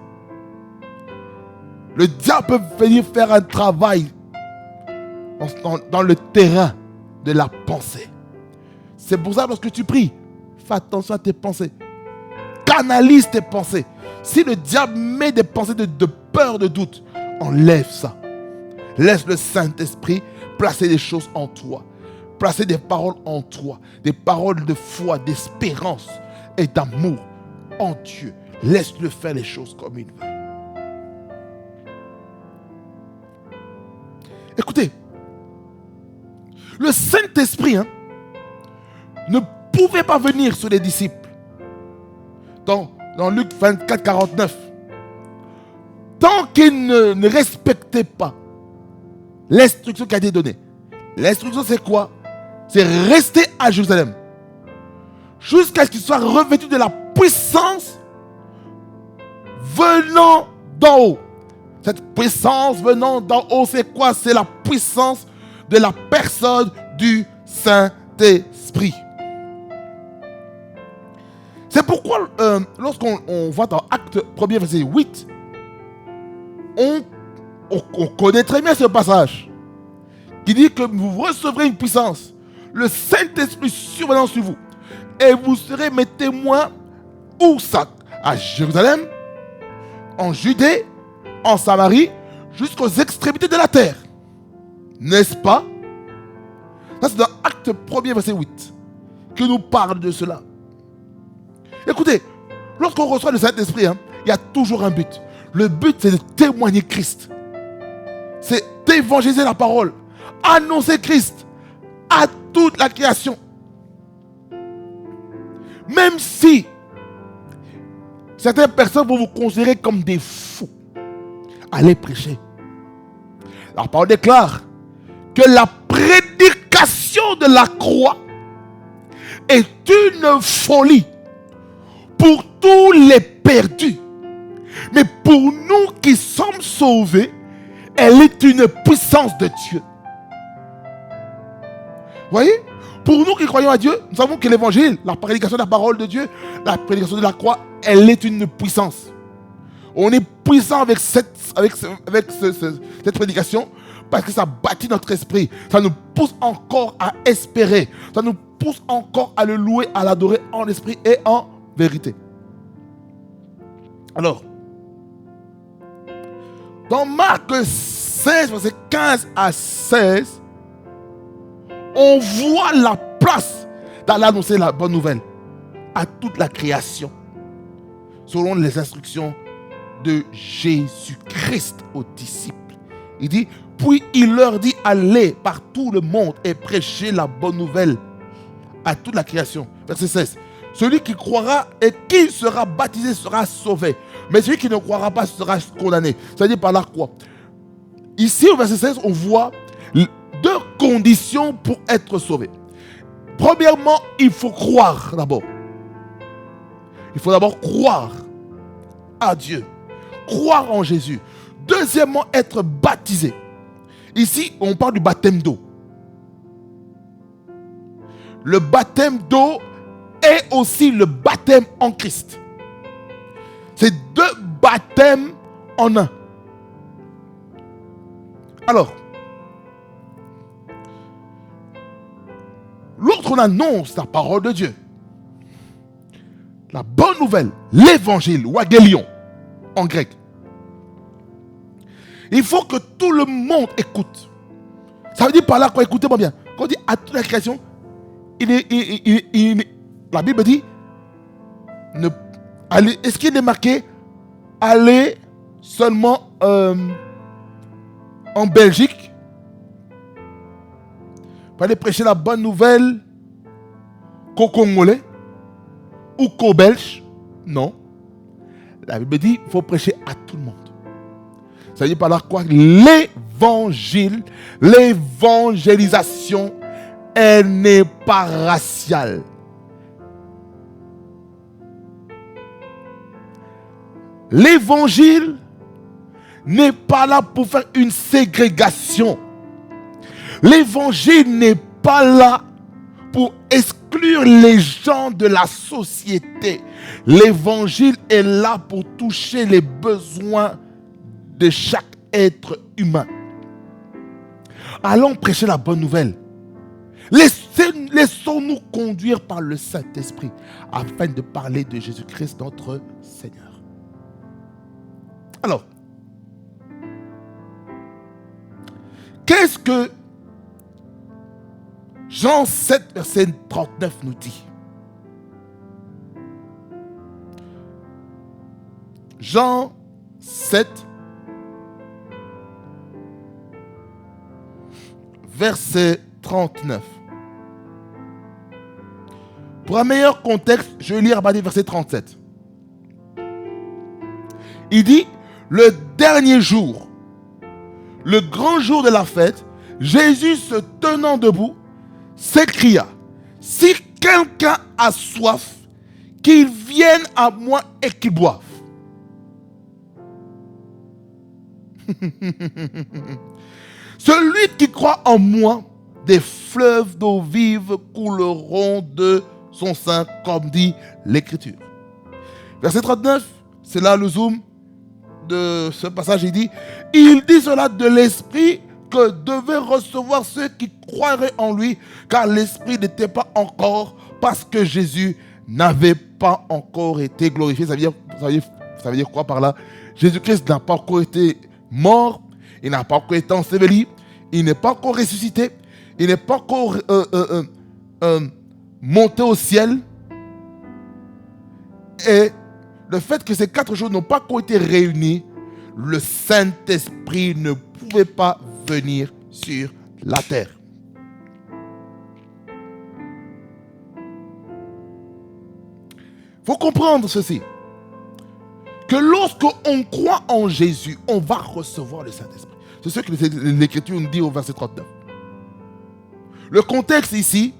Le diable peut venir faire un travail dans le terrain de la pensée. C'est pour ça que lorsque tu pries, fais attention à tes pensées. Canalise tes pensées. Si le diable met des pensées de peur, de doute, enlève ça. Laisse le Saint-Esprit placer des choses en toi. placer des paroles en toi, des paroles de foi, d'espérance et d'amour en Dieu. Laisse-le faire les choses comme il veut. Écoutez, le Saint-Esprit ne pouvait pas venir sur les disciples. Dans Luc 24, 49, tant qu'ils ne respectaient pas l'instruction qui a été donnée. L'instruction, c'est quoi? C'est rester à Jérusalem jusqu'à ce qu'ils soient revêtus de la puissance venant d'en haut. Cette puissance venant d'en haut, c'est quoi? C'est la puissance de la personne du Saint-Esprit. C'est pourquoi, lorsqu'on voit dans Acte 1er, verset 8, on connaît très bien ce passage qui dit que vous recevrez une puissance, le Saint-Esprit survenant sur vous, et vous serez mes témoins, où ça? À Jérusalem, en Judée, en Samarie, jusqu'aux extrémités de la terre. N'est-ce pas? Ça, c'est dans Acte 1er, verset 8, que nous parle de cela. Écoutez, lorsqu'on reçoit le Saint-Esprit, il y a toujours un but. Le but, c'est de témoigner Christ. C'est d'évangéliser la parole. Annoncer Christ à toute la création. Même si certaines personnes vont vous considérer comme des fous, allez prêcher. La parole déclare que la prédication de la croix est une folie pour tous les perdus. Mais pour nous qui sommes sauvés, elle est une puissance de Dieu. Vous voyez? Pour nous qui croyons à Dieu, nous savons que l'évangile, la prédication de la parole de Dieu, la prédication de la croix, elle est une puissance. On est puissant avec cette prédication parce que ça bâtit notre esprit. Ça nous pousse encore à espérer. Ça nous pousse encore à le louer, à l'adorer en esprit et en vérité. Alors, dans Marc 16, verset 15 à 16, on voit la place d'aller annoncer la bonne nouvelle à toute la création, selon les instructions de Jésus-Christ aux disciples. Il dit, puis il leur dit, allez par tout le monde et prêchez la bonne nouvelle à toute la création. Verset 16. Celui qui croira et qui sera baptisé sera sauvé. Mais celui qui ne croira pas sera condamné. C'est-à-dire par la croix. Ici, au verset 16, on voit deux conditions pour être sauvé. Premièrement, il faut croire d'abord. Il faut d'abord croire à Dieu. Croire en Jésus. Deuxièmement, être baptisé. Ici, on parle du baptême d'eau. Le baptême d'eau est aussi le baptême en Christ. C'est deux baptêmes en un. Alors, lorsqu'on annonce la parole de Dieu, la bonne nouvelle, l'évangile, ou agélion en grec, il faut que tout le monde écoute. Ça veut dire par là quoi? Écoutez-moi bien. Quand on dit à toute la création, la Bible dit, est-ce qu'il est marqué aller seulement en Belgique pour aller prêcher la bonne nouvelle qu'aux Congolais ou qu'aux Belges? Non. La Bible dit qu'il faut prêcher à tout le monde. Ça veut dire par là quoi? L'évangile, l'évangélisation, elle n'est pas raciale. L'évangile n'est pas là pour faire une ségrégation. L'évangile n'est pas là pour exclure les gens de la société. L'évangile est là pour toucher les besoins de chaque être humain. Allons prêcher la bonne nouvelle. Laissons-nous conduire par le Saint-Esprit afin de parler de Jésus-Christ, notre Seigneur. Alors, qu'est-ce que Jean 7, verset 39 nous dit. Jean 7, verset 39. Pour un meilleur contexte, je vais lire à partir du verset 37. Il dit, le dernier jour, le grand jour de la fête, Jésus se tenant debout, s'écria, si quelqu'un a soif, qu'il vienne à moi et qu'il boive. Celui qui croit en moi, des fleuves d'eau vive couleront de son sein, comme dit l'Écriture. Verset 39, c'est là le zoom de ce passage. Il dit cela de l'Esprit que devaient recevoir ceux qui croiraient en lui, car l'Esprit n'était pas encore, parce que Jésus n'avait pas encore été glorifié. Ça veut dire quoi par là? Jésus-Christ n'a pas encore été mort, il n'a pas encore été enseveli, il n'est pas encore ressuscité, il n'est pas encore monté au ciel. Et le fait que ces 4 jours n'ont pas encore été réunis, le Saint-Esprit ne pouvait pas venir sur la terre. Il faut comprendre ceci, que lorsqu'on croit en Jésus, on va recevoir le Saint-Esprit. C'est ce que l'Écriture nous dit au verset 39. Le contexte ici,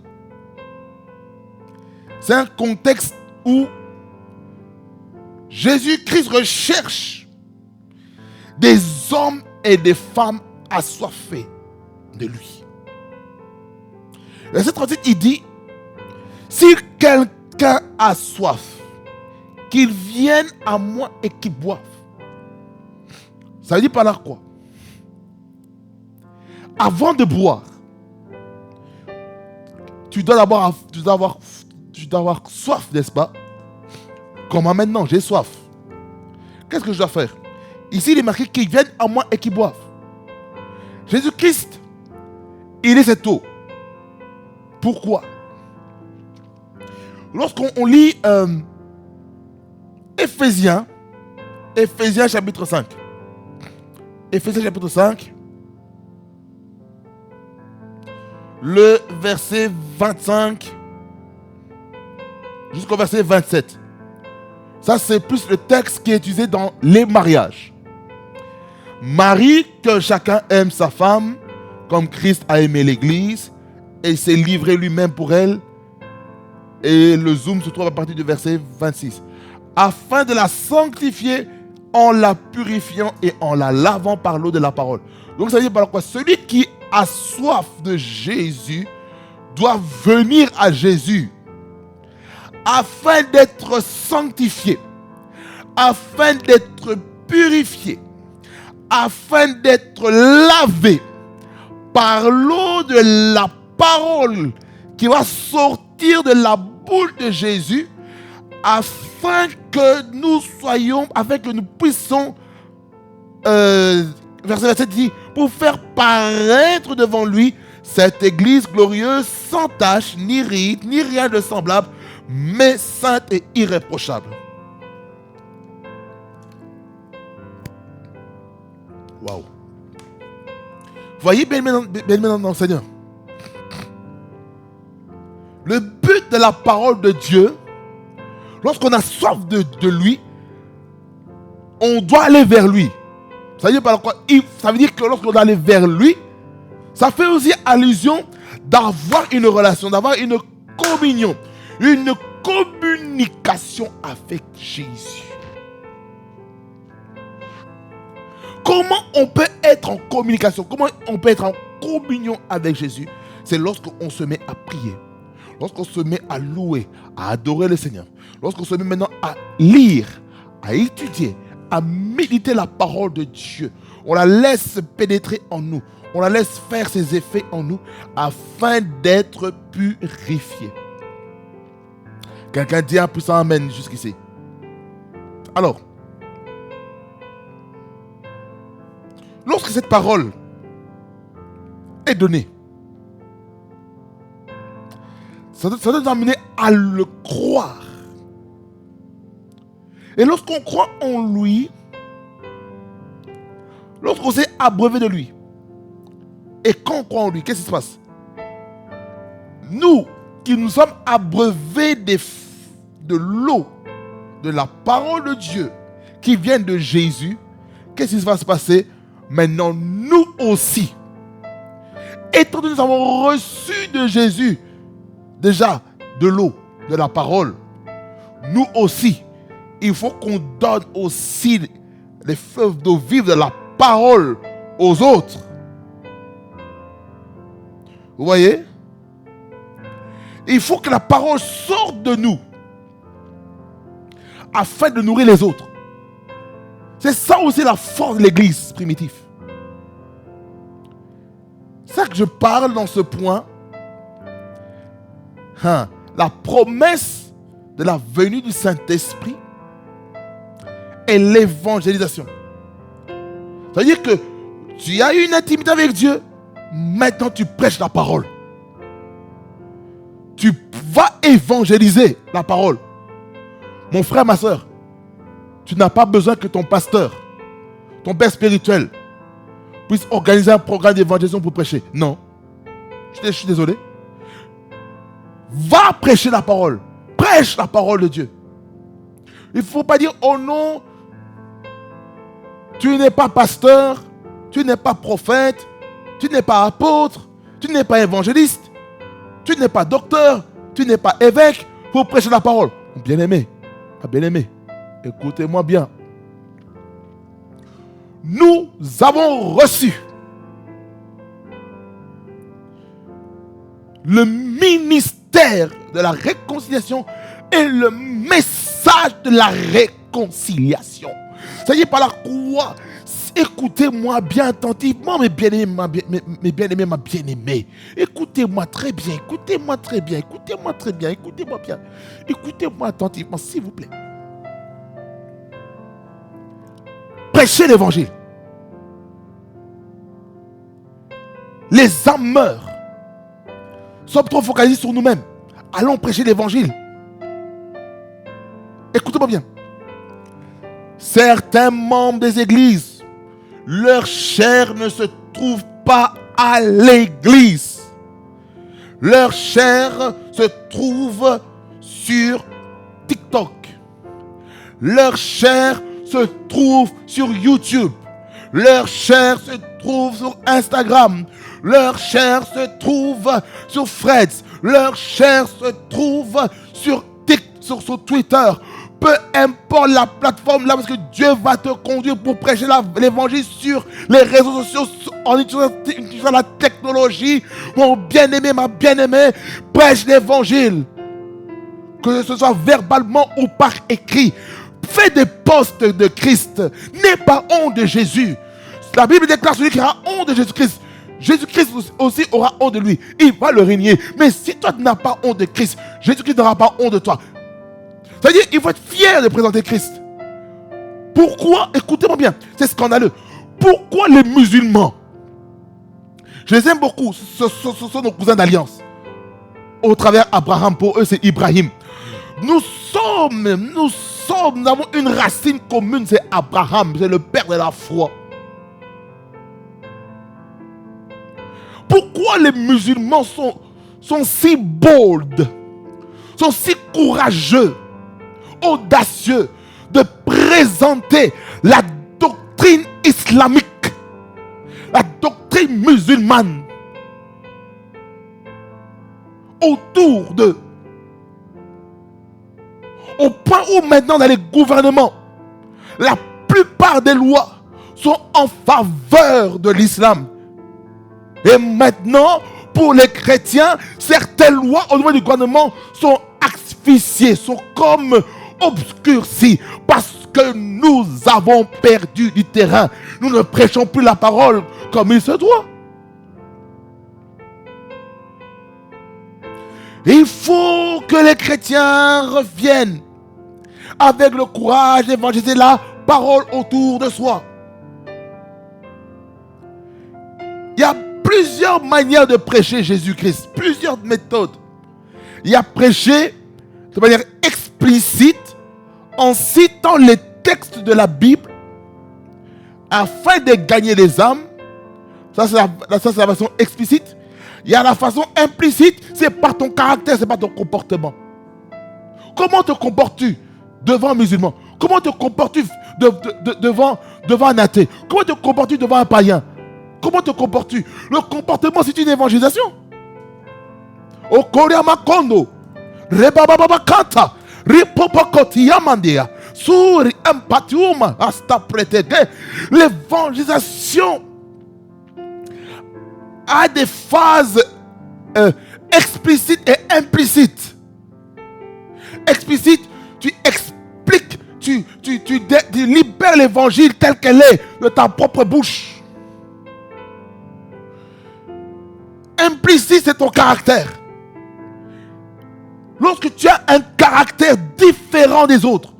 c'est un contexte où Jésus-Christ recherche des hommes et des femmes assoiffés de lui. Verset 38, il dit, si quelqu'un a soif, qu'il vienne à moi et qu'il boive. Ça veut dire par là quoi? Avant de boire, tu dois avoir soif, n'est-ce pas? Comme moi maintenant, j'ai soif. Qu'est-ce que je dois faire? Ici, il est marqué qu'ils viennent à moi et qu'ils boivent. Jésus-Christ, il est cette eau. Pourquoi? Lorsqu'on lit Éphésiens chapitre 5. Éphésiens chapitre 5. Le verset 25 jusqu'au verset 27. Ça, c'est plus le texte qui est utilisé dans les mariages. Marie, que chacun aime sa femme, comme Christ a aimé l'Église, et s'est livré lui-même pour elle. Et le zoom se trouve à partir du verset 26. Afin de la sanctifier en la purifiant et en la lavant par l'eau de la parole. Donc ça veut dire par quoi? Celui qui a soif de Jésus doit venir à Jésus afin d'être sanctifié, afin d'être purifié, afin d'être lavé par l'eau de la parole qui va sortir de la bouche de Jésus, afin que nous soyons, afin que nous puissions, verset 27 dit, pour faire paraître devant lui cette église glorieuse, sans tache, ni ride, ni rien de semblable, mais sainte et irréprochable. Waouh! Voyez bien maintenant dans le Seigneur. Le but de la parole de Dieu, lorsqu'on a soif de lui, on doit aller vers lui. Ça veut dire par quoi? Ça veut dire que lorsqu'on doit aller vers lui, ça fait aussi allusion d'avoir une relation, d'avoir une communion, une communication avec Jésus. Comment on peut être en communication? Comment on peut être en communion avec Jésus? C'est lorsqu'on se met à prier, lorsqu'on se met à louer, à adorer le Seigneur, lorsqu'on se met maintenant à lire, à étudier, à méditer la parole de Dieu. On la laisse pénétrer en nous, on la laisse faire ses effets en nous afin d'être purifié. Quelqu'un dit un puissant amen jusqu'ici. Alors, lorsque cette parole est donnée, Ça doit nous amener à le croire. Et lorsqu'on croit en lui, lorsqu'on s'est abreuvé de lui, et quand on croit en lui, qu'est-ce qui se passe? Nous qui nous sommes abreuvés de l'eau, de la parole de Dieu, qui vient de Jésus, qu'est-ce qui va se passer? Maintenant, nous aussi, étant donné que nous avons reçu de Jésus, déjà, de l'eau, de la parole, nous aussi, il faut qu'on donne aussi les fleuves d'eau vive de la parole aux autres. Vous voyez? Il faut que la parole sorte de nous afin de nourrir les autres. C'est ça aussi la force de l'église primitive. C'est ça que je parle dans ce point. La promesse de la venue du Saint-Esprit et l'évangélisation. C'est-à-dire que tu as une intimité avec Dieu, maintenant tu prêches la parole. Tu vas évangéliser la parole. Mon frère, ma soeur, tu n'as pas besoin que ton pasteur, ton père spirituel, puisse organiser un programme d'évangélisation pour prêcher. Non. Je suis désolé. Va prêcher la parole. Prêche la parole de Dieu. Il ne faut pas dire, oh non, tu n'es pas pasteur, tu n'es pas prophète, tu n'es pas apôtre, tu n'es pas évangéliste, tu n'es pas docteur, tu n'es pas évêque pour prêcher la parole. Bien-aimé, bien-aimé, écoutez-moi bien. Nous avons reçu le ministère de la réconciliation et le message de la réconciliation. C'est-à-dire par la croix. Écoutez-moi bien attentivement, mes bien-aimés, mes bien-aimés, ma bien-aimée. Écoutez-moi très bien, écoutez-moi très bien, écoutez-moi très bien, écoutez-moi bien. Écoutez-moi attentivement, s'il vous plaît. Prêchez l'évangile. Les âmes meurent. Sommes trop focalisés sur nous-mêmes. Allons prêcher l'évangile. Écoutez-moi bien. Certains membres des églises, leur chair ne se trouve pas à l'église. Leur chair se trouve sur TikTok. Leur chair se trouve sur YouTube. Leur chair se trouve sur Instagram. Leur chair se trouve sur Threads. Leur chair se trouve sur Twitter. Peu importe la plateforme là, parce que Dieu va te conduire pour prêcher l'évangile sur les réseaux sociaux en utilisant la technologie. Mon bien-aimé, ma bien-aimée, prêche l'évangile. Que ce soit verbalement ou par écrit. Fais des posts de Christ. N'aie pas honte de Jésus. La Bible déclare celui qui aura honte de Jésus-Christ. Jésus-Christ aussi aura honte de lui. Il va le régner. Mais si toi tu n'as pas honte de Christ, Jésus-Christ n'aura pas honte de toi. C'est-à-dire qu'il faut être fier de présenter Christ. Pourquoi? Écoutez-moi bien, c'est scandaleux. Pourquoi les musulmans? Je les aime beaucoup. Ce sont nos cousins d'alliance. Au travers Abraham, pour eux c'est Ibrahim. Nous avons une racine commune, c'est Abraham, c'est le père de la foi. Pourquoi les musulmans sont si bold, sont si courageux, audacieux de présenter la doctrine islamique, la doctrine musulmane autour d'eux, au point où maintenant dans les gouvernements, la plupart des lois sont en faveur de l'islam. Et maintenant, pour les chrétiens, certaines lois au niveau du gouvernement sont asphyxiées, sont comme obscurcies, parce que nous avons perdu du terrain. Nous ne prêchons plus la parole comme il se doit. Il faut que les chrétiens reviennent avec le courage d'évangéliser la parole autour de soi. Il y a plusieurs manières de prêcher Jésus-Christ, plusieurs méthodes. Il a prêché de manière explicite en citant les textes de la Bible afin de gagner les âmes. Ça, c'est la façon explicite. Il y a la façon implicite, c'est par ton caractère, c'est par ton comportement. Comment te comportes-tu devant un musulman? Comment te comportes-tu devant un athée? Comment te comportes-tu devant un païen? Comment te comportes-tu? Le comportement, c'est une évangélisation. O Koryama Kondo, Rebababa Kanta, Ripopakoti Yamandea, Suri Empatiuma, Asta Pretege. L'évangélisation a des phases explicites et implicites. Explicite, tu expliques, tu libères l'évangile tel qu'elle est de ta propre bouche. Implicite, c'est ton caractère. Lorsque tu as un caractère différent des autres,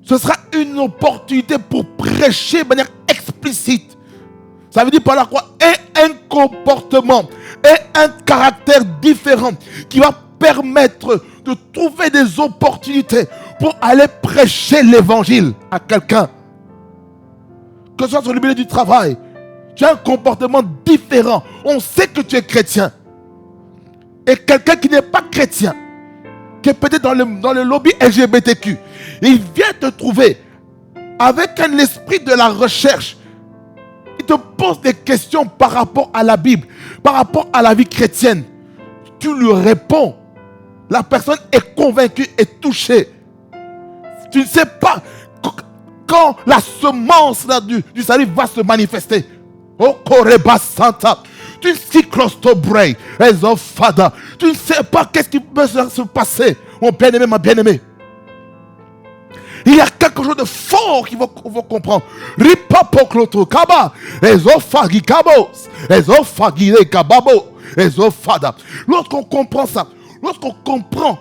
ce sera une opportunité pour prêcher de manière explicite. Ça veut dire par là quoi? Et un comportement et un caractère différent qui va permettre de trouver des opportunités pour aller prêcher l'évangile à quelqu'un. Que ce soit sur le milieu du travail, tu as un comportement différent. On sait que tu es chrétien. Et quelqu'un qui n'est pas chrétien, qui est peut-être dans le lobby LGBTQ, il vient te trouver avec un esprit de la recherche. Il te pose des questions par rapport à la Bible, par rapport à la vie chrétienne. Tu lui réponds. La personne est convaincue et touchée. Tu ne sais pas quand la semence du salut va se manifester. Oh, Koreba Santa. Tu ne sais pas qu'est-ce qui peut se passer, mon bien-aimé, ma bien-aimée. Il y a quelque chose de fort qu'il faut comprendre. Ripapokloto kaba, ezofagi kabos, ezofagi kababo, ezofada. Lorsqu'on comprend ça, lorsqu'on comprend,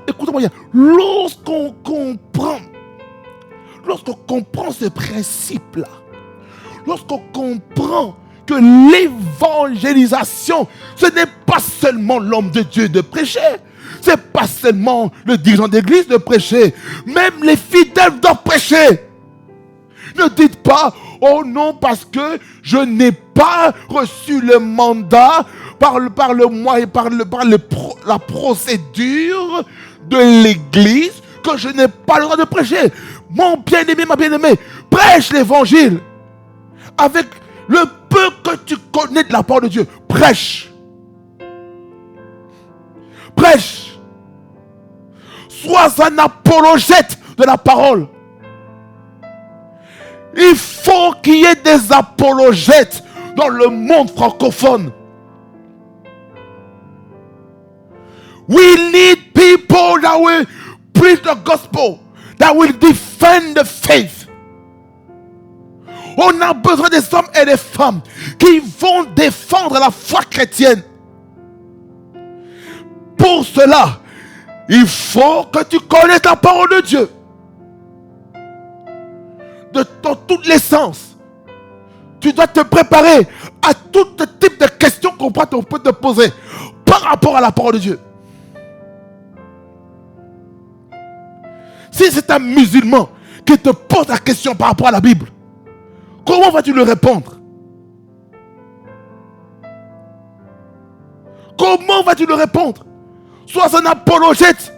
écoutez-moi bien, lorsqu'on comprend ce principe-là, lorsqu'on comprend que l'évangélisation, ce n'est pas seulement l'homme de Dieu de prêcher, ce n'est pas seulement le dirigeant d'église de prêcher, même les fidèles doivent prêcher. Ne dites pas, oh non, parce que je n'ai pas reçu le mandat par la procédure de l'église, que je n'ai pas le droit de prêcher. Mon bien-aimé, ma bien-aimée, prêche l'évangile avec le peu que tu connais de la parole de Dieu. Prêche. Prêche. Sois un apologète de la parole. Il faut qu'il y ait des apologètes dans le monde francophone. We need people that will preach the gospel, that will defend the faith. On a besoin des hommes et des femmes qui vont défendre la foi chrétienne. Pour cela, il faut que tu connaisses la parole de Dieu. Dans tous les sens. Tu dois te préparer à tout type de questions qu'on peut te poser par rapport à la parole de Dieu. Si c'est un musulman qui te pose la question par rapport à la Bible, comment vas-tu lui répondre? Comment vas-tu lui répondre? Sois un apologète.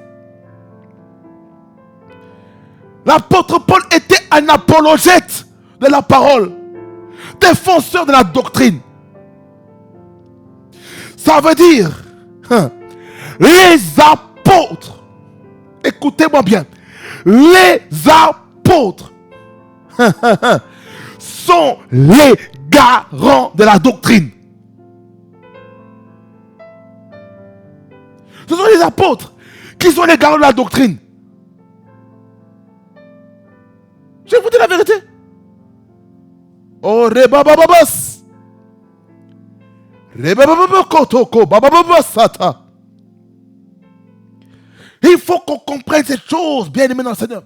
L'apôtre Paul était un apologète de la parole, défenseur de la doctrine. Ça veut dire, les apôtres, écoutez-moi bien, les apôtres sont les garants de la doctrine. Ce sont les apôtres qui sont les garants de la doctrine. Je vous dis la vérité. Oh, rebabababas. Rebabababakotoko, babababasata. Il faut qu'on comprenne cette chose, bien aimé dans le Seigneur.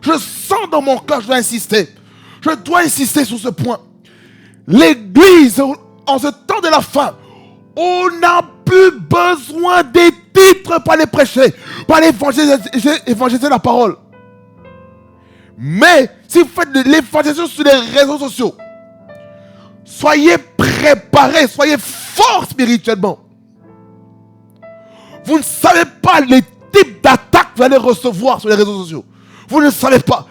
Je sens dans mon cœur, je dois insister. Je dois insister sur ce point. L'église, en ce temps de la fin, on a plus besoin des titres pour aller prêcher, pour aller évangéliser la parole. Mais si vous faites de l'évangélisation sur les réseaux sociaux, soyez préparés, soyez forts spirituellement. Vous ne savez pas les types d'attaques que vous allez recevoir sur les réseaux sociaux. Vous ne savez pas.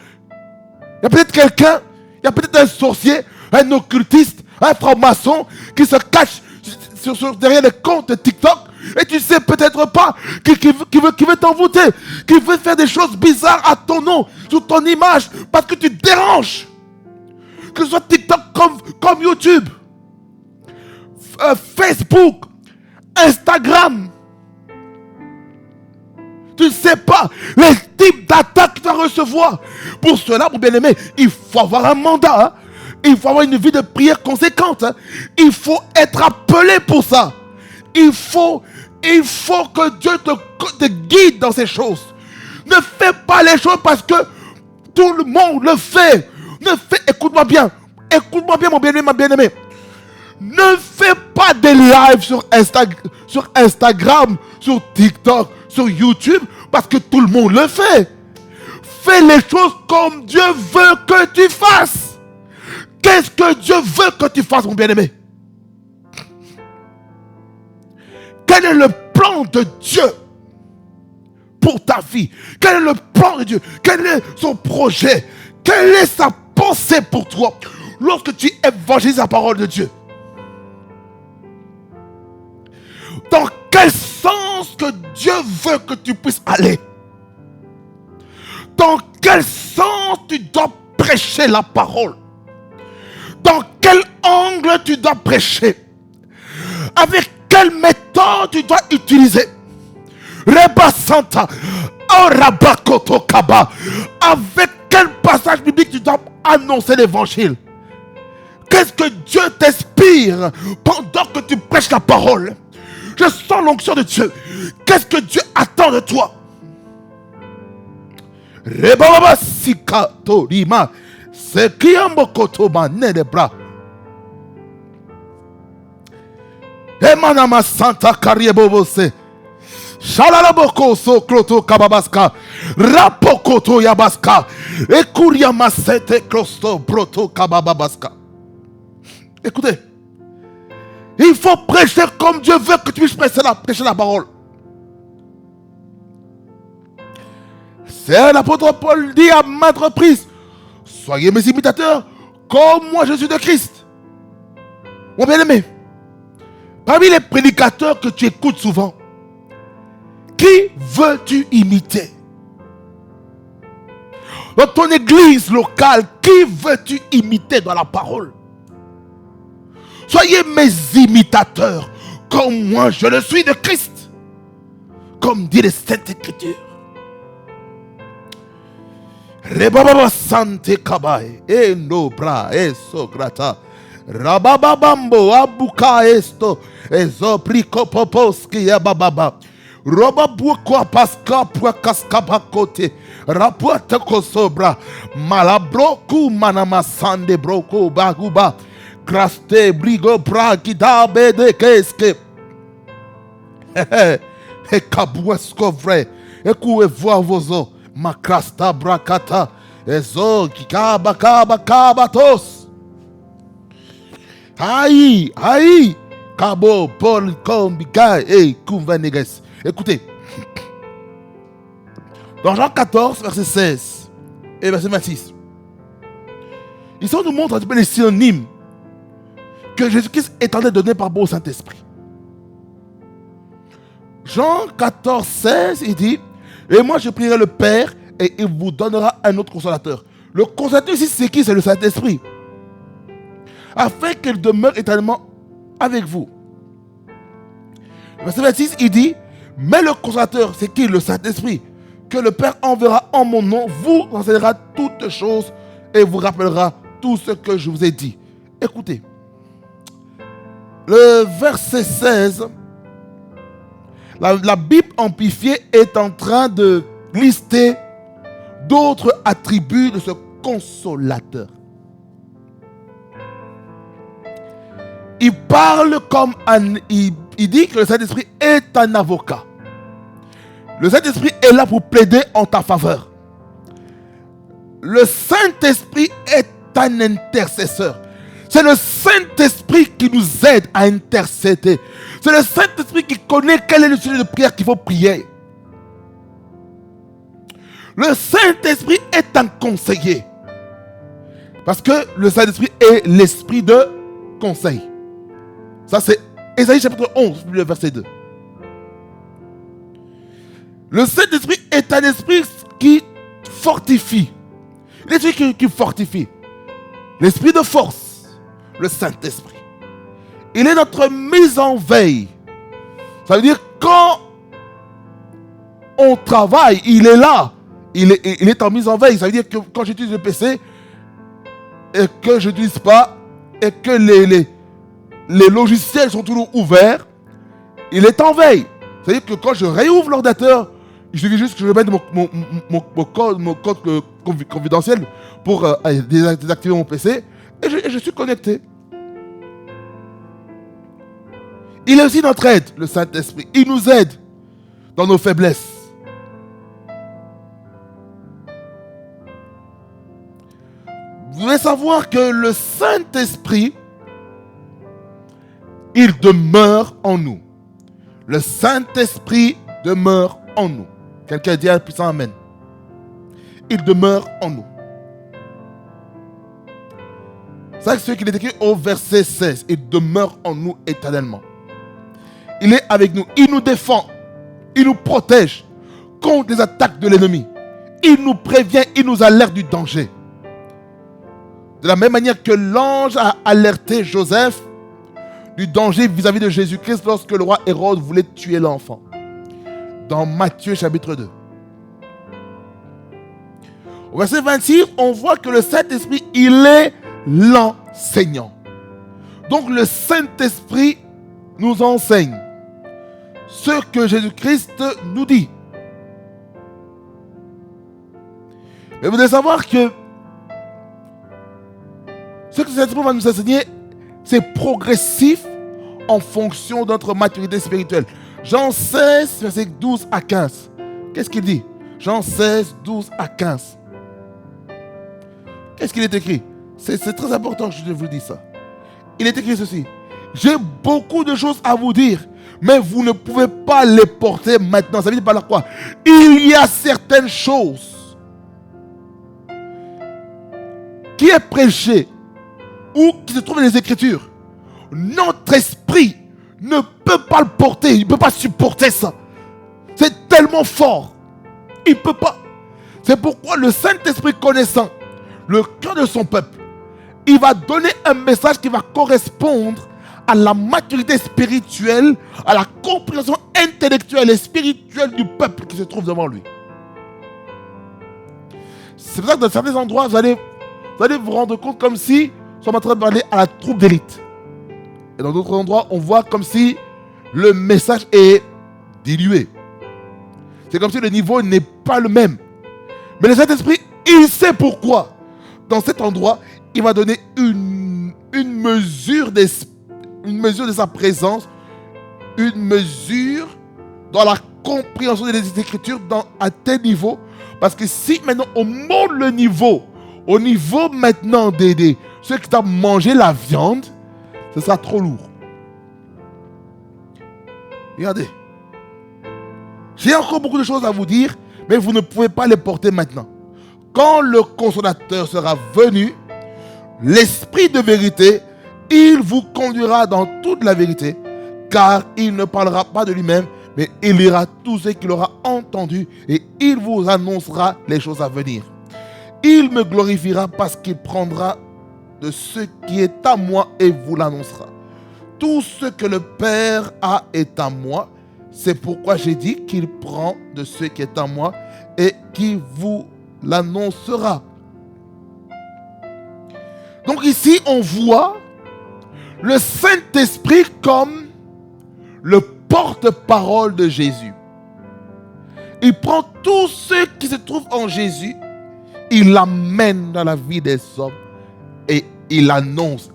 Il y a peut-être quelqu'un, il y a peut-être un sorcier, un occultiste, un franc-maçon qui se cache derrière les comptes TikTok et tu ne sais peut-être pas qui veut t'envoûter, qui veut faire des choses bizarres à ton nom, sur ton image, parce que tu déranges. Que ce soit TikTok comme YouTube, Facebook, Instagram. Tu ne sais pas les types d'attaques que tu vas recevoir. Pour cela, mon bien-aimé, il faut avoir un mandat. Hein. Il faut avoir une vie de prière conséquente. Hein. Il faut être appelé pour ça. Il faut que Dieu te guide dans ces choses. Ne fais pas les choses parce que tout le monde le fait. Écoute-moi bien. Écoute-moi bien, mon bien-aimé, ma bien-aimée. Ne fais pas des lives sur Instagram, sur TikTok, sur YouTube, parce que tout le monde le fait. Fais les choses comme Dieu veut que tu fasses. Qu'est-ce que Dieu veut que tu fasses, mon bien-aimé? Quel est le plan de Dieu pour ta vie? Quel est le plan de Dieu? Quel est son projet? Quelle est sa pensée pour toi lorsque tu évangélises la parole de Dieu? Dans quel sens que Dieu veut que tu puisses aller? Dans quel sens tu dois prêcher la parole? Dans quel angle tu dois prêcher? Avec quelle méthode tu dois utiliser? Reba Santa, Orabakoto Kaba. Avec quel passage biblique tu dois annoncer l'évangile? Qu'est-ce que Dieu t'inspire pendant que tu prêches la parole? Je sens l'onction de Dieu. Qu'est-ce que Dieu attend de toi? Rebaba Sikato Rima. C'est qui Ambokoto Manedebra. Emanama Santa Kariebobose. Shalalaboko so Kloto Kababaska. Rapokoto Yabaska. Ekuriama Sete Klosto Broto Kababaska. Écoutez. Il faut prêcher comme Dieu veut que tu puisses prêcher la parole. C'est l'apôtre Paul dit à maintes reprises: soyez mes imitateurs comme moi je suis de Christ. Mon bien-aimé, parmi les prédicateurs que tu écoutes souvent, qui veux-tu imiter? Dans ton église locale, qui veux-tu imiter dans la parole? Soyez mes imitateurs, comme moi je le suis de Christ. Comme dit les Saintes Écritures. Rebaba Sante Kabai, e no bra, e so grata. Rabababambo, abuka esto, e zo priko poposki, e bababa. Robabuko paska, pua kaskabakote, rapuata kosobra, malabroku manamasande broko baguba. Kraste brigo bragida bede keske. E kabuesko vrai. E koué voir vos os. Ma krasta brakata. E zo kaba kabatos. Aïe. Kabo Paul Kombiga et Kouvaneges. Écoutez. Dans Jean 14, verset 16 et verset 26. Ici on nous montre un petit peu les synonymes que Jésus-Christ est en train de donner par rapport au Saint-Esprit. Jean 14, 16, il dit: et moi je prierai le Père et il vous donnera un autre consolateur. Le consolateur ici, c'est qui? C'est le Saint-Esprit. Afin qu'il demeure éternellement avec vous. Verset 26, il dit: mais le consolateur, c'est qui? Le Saint-Esprit, que le Père enverra en mon nom, vous enseignera toutes choses et vous rappellera tout ce que je vous ai dit. Écoutez. Le verset 16, la Bible amplifiée est en train de lister d'autres attributs de ce consolateur. Il parle comme il il dit que le Saint-Esprit est un avocat. Le Saint-Esprit est là pour plaider en ta faveur. Le Saint-Esprit est un intercesseur. C'est le Saint-Esprit qui nous aide à intercéder. C'est le Saint-Esprit qui connaît quel est le sujet de prière qu'il faut prier. Le Saint-Esprit est un conseiller. Parce que le Saint-Esprit est l'esprit de conseil. Ça c'est Ésaïe chapitre 11, le verset 2. Le Saint-Esprit est un esprit qui fortifie. L'esprit qui fortifie. L'esprit de force. Le Saint-Esprit. Il est notre mise en veille. Ça veut dire quand on travaille, il est là. Il est en mise en veille. Ça veut dire que quand j'utilise le PC et que je n'utilise pas et que les logiciels sont toujours ouverts, il est en veille. C'est-à-dire que quand je réouvre l'ordinateur, il suffit juste que je mette mon code confidentiel pour désactiver mon PC et je suis connecté. Il est aussi notre aide, le Saint-Esprit. Il nous aide dans nos faiblesses. Vous devez savoir que le Saint-Esprit, il demeure en nous. Le Saint-Esprit demeure en nous. Quelqu'un dit un puissant amen. Il demeure en nous. C'est ce qu'il est écrit au verset 16. Il demeure en nous éternellement. Il est avec nous. Il nous défend. Il nous protège contre les attaques de l'ennemi. Il nous prévient. Il nous alerte du danger. De la même manière que l'ange a alerté Joseph du danger vis-à-vis de Jésus-Christ lorsque le roi Hérode voulait tuer l'enfant. Dans Matthieu chapitre 2. Au verset 26, on voit que le Saint-Esprit, il est l'enseignant. Donc le Saint-Esprit nous enseigne ce que Jésus-Christ nous dit. Mais vous devez savoir que ce que le Saint-Esprit va nous enseigner, c'est progressif en fonction de notre maturité spirituelle. Jean 16, verset 12 à 15. Qu'est-ce qu'il dit? Jean 16, 12 à 15. Qu'est-ce qu'il est écrit? C'est très important que je vous dise ça. Il est écrit ceci. J'ai beaucoup de choses à vous dire, mais vous ne pouvez pas les porter maintenant. Ça veut dire par là quoi? Il y a certaines choses qui est prêché ou qui se trouvent dans les Écritures. Notre esprit ne peut pas le porter. Il ne peut pas supporter ça. C'est tellement fort. Il ne peut pas. C'est pourquoi le Saint-Esprit connaissant le cœur de son peuple, il va donner un message qui va correspondre à la maturité spirituelle, à la compréhension intellectuelle et spirituelle du peuple qui se trouve devant lui. C'est pour ça que dans certains endroits, vous allez vous rendre compte comme si nous sommes en train de parler à la troupe d'élite. Et dans d'autres endroits, on voit comme si le message est dilué. C'est comme si le niveau n'est pas le même. Mais le Saint-Esprit, il sait pourquoi. Dans cet endroit, il va donner une mesure de sa présence, une mesure dans la compréhension des Écritures à tel niveau. Parce que si maintenant on monte le niveau, au niveau maintenant des ceux qui doivent manger la viande, ce sera trop lourd. Regardez. J'ai encore beaucoup de choses à vous dire, mais vous ne pouvez pas les porter maintenant. Quand le Consolateur sera venu, l'Esprit de vérité, il vous conduira dans toute la vérité, car il ne parlera pas de lui-même, mais il lira tout ce qu'il aura entendu et il vous annoncera les choses à venir. Il me glorifiera parce qu'il prendra de ce qui est à moi et vous l'annoncera. Tout ce que le Père a est à moi. C'est pourquoi j'ai dit qu'il prend de ce qui est à moi et qui vous l'annoncera. Donc ici, on voit le Saint-Esprit comme le porte-parole de Jésus. Il prend tout ce qui se trouve en Jésus, il l'amène dans la vie des hommes et il annonce,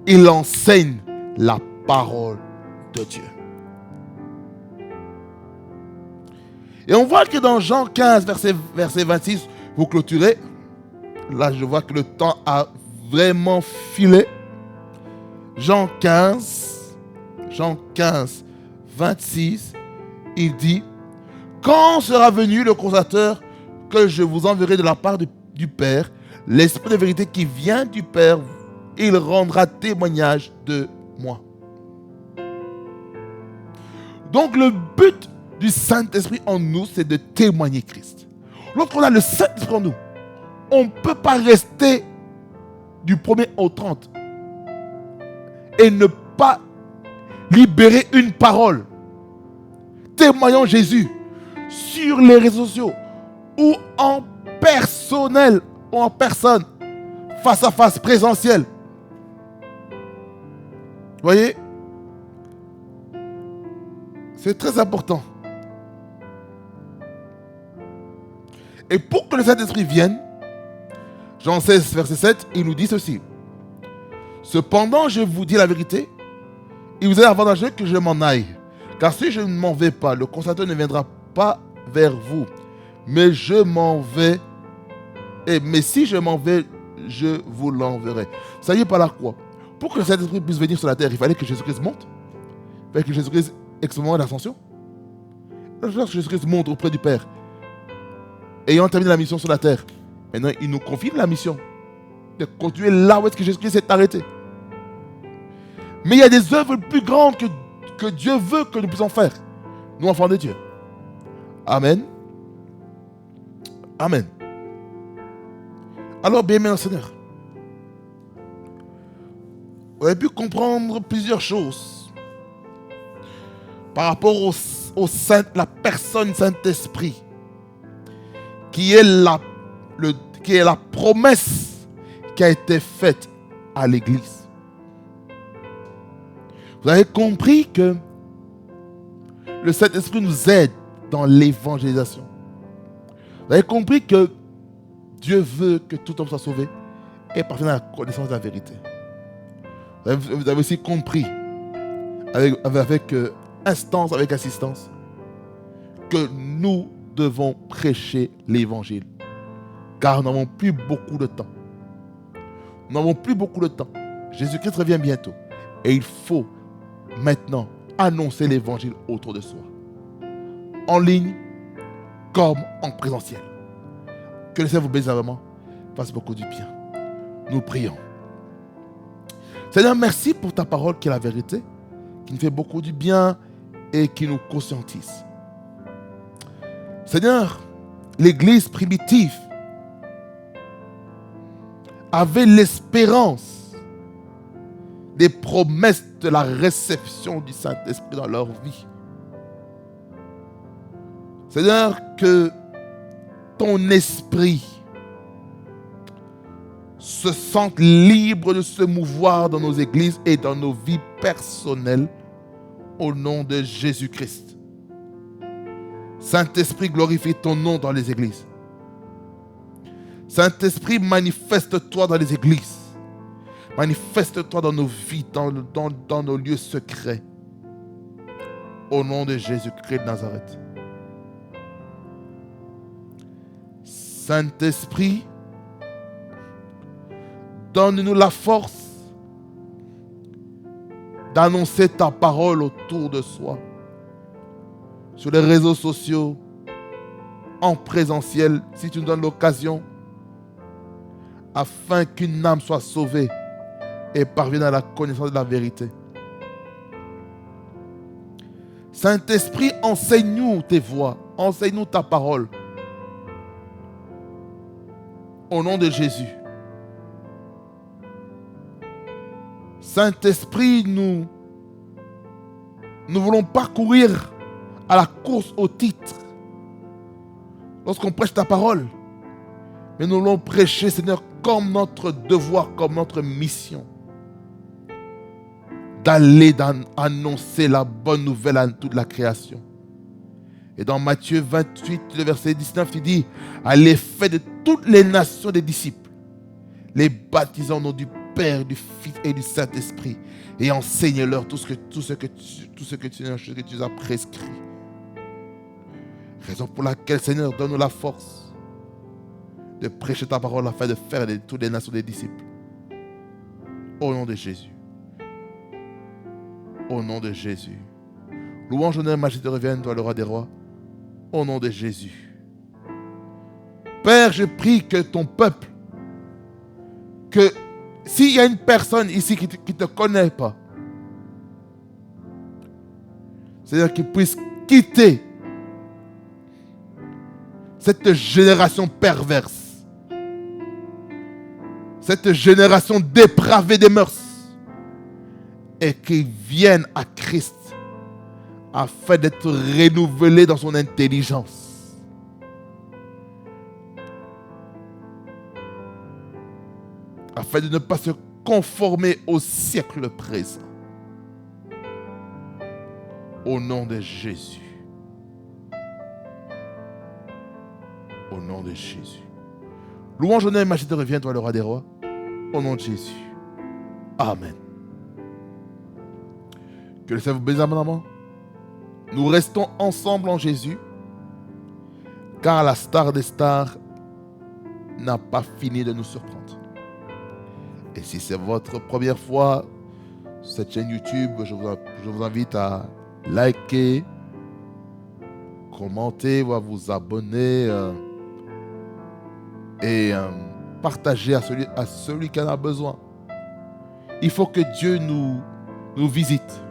il enseigne la parole de Dieu. Et on voit que dans Jean 15, verset 26, vous clôturez. Là, je vois que le temps a vraiment filé. Jean 15, 26, il dit: quand sera venu le Consolateur que je vous enverrai de la part du Père, l'Esprit de vérité qui vient du Père, il rendra témoignage de moi. Donc le but du Saint-Esprit en nous, c'est de témoigner Christ. Lorsqu'on a le Saint-Esprit en nous, on ne peut pas rester du 1er au 30 et ne pas libérer une parole. Témoignons Jésus sur les réseaux sociaux ou en personnel ou en personne, face à face, présentiel. Vous voyez? C'est très important. Et pour que le Saint-Esprit vienne, Jean 16, verset 7, il nous dit ceci: cependant, je vous dis la vérité, il vous est avantageux que je m'en aille. Car si je ne m'en vais pas, le Consolateur ne viendra pas vers vous. Mais je m'en vais. Mais si je m'en vais, je vous l'enverrai. Ça y est, par là quoi? Pour que le Saint-Esprit puisse venir sur la terre, il fallait que Jésus-Christ monte. Il fallait que Jésus-Christ expérimente l'ascension. Lorsque Jésus-Christ monte auprès du Père, ayant terminé la mission sur la terre, maintenant il nous confie la mission de continuer là où est-ce que Jésus-Christ s'est arrêté. Mais il y a des œuvres plus grandes que Dieu veut que nous puissions faire, nous enfants de Dieu. Amen. Amen. Alors, bien aimé Seigneur, vous avez pu comprendre plusieurs choses par rapport la personne Saint-Esprit, qui est la promesse qui a été faite à l'Église. Vous avez compris que le Saint-Esprit nous aide dans l'évangélisation. Vous avez compris que Dieu veut que tout homme soit sauvé et parvienne à la connaissance de la vérité. Vous avez aussi compris, avec instance, avec assistance, que nous devons prêcher l'évangile. Car nous n'avons plus beaucoup de temps. Nous n'avons plus beaucoup de temps. Jésus-Christ revient bientôt. Et il faut maintenant annoncer l'évangile autour de soi. En ligne comme en présentiel. Que le Seigneur vous bénisse vraiment. Fasse beaucoup du bien. Nous prions. Seigneur, merci pour ta parole qui est la vérité, qui nous fait beaucoup du bien et qui nous conscientise. Seigneur, l'Église primitive avait l'espérance des promesses de la réception du Saint-Esprit dans leur vie. Seigneur, que ton esprit se sente libre de se mouvoir dans nos églises et dans nos vies personnelles au nom de Jésus-Christ. Saint-Esprit, glorifie ton nom dans les églises. Saint-Esprit, manifeste-toi dans les églises. Manifeste-toi dans nos vies, dans nos lieux secrets. Au nom de Jésus-Christ de Nazareth. Saint-Esprit, donne-nous la force d'annoncer ta parole autour de soi, sur les réseaux sociaux, en présentiel, si tu nous donnes l'occasion, afin qu'une âme soit sauvée et parvienne à la connaissance de la vérité. Saint-Esprit, enseigne-nous tes voies, enseigne-nous ta parole. Au nom de Jésus. Saint-Esprit, nous ne voulons pas courir à la course au titre lorsqu'on prêche ta parole. Mais nous voulons prêcher, Seigneur, comme notre devoir, comme notre mission. D'aller annoncer la bonne nouvelle à toute la création. Et dans Matthieu 28, le verset 19, il dit: allez, faites de toutes les nations des disciples, les baptisant au nom du Père, du Fils et du Saint-Esprit, et enseignez-leur tout ce que tu as prescrit. Raison pour laquelle, Seigneur, donne-nous la force de prêcher ta parole afin de faire de toutes les nations des disciples. Au nom de Jésus. Au nom de Jésus. Louange, honneur, majesté reviennent, toi le roi des rois. Au nom de Jésus. Père, je prie que ton peuple, que s'il y a une personne ici qui ne te connaît pas, c'est-à-dire qu'il puisse quitter cette génération perverse, cette génération dépravée des mœurs, et qu'il vienne à Christ afin d'être renouvelé dans son intelligence. Afin de ne pas se conformer au siècle présent. Au nom de Jésus. Au nom de Jésus. Louange, honneur et majesté revient, toi le roi des rois. Au nom de Jésus. Amen. Que le Seigneur vous bénisse abondamment. Nous restons ensemble en Jésus, car la star des stars n'a pas fini de nous surprendre. Et si c'est votre première fois sur cette chaîne YouTube, je vous invite à liker, commenter, à vous abonner et partager à celui qui en a besoin. Il faut que Dieu nous visite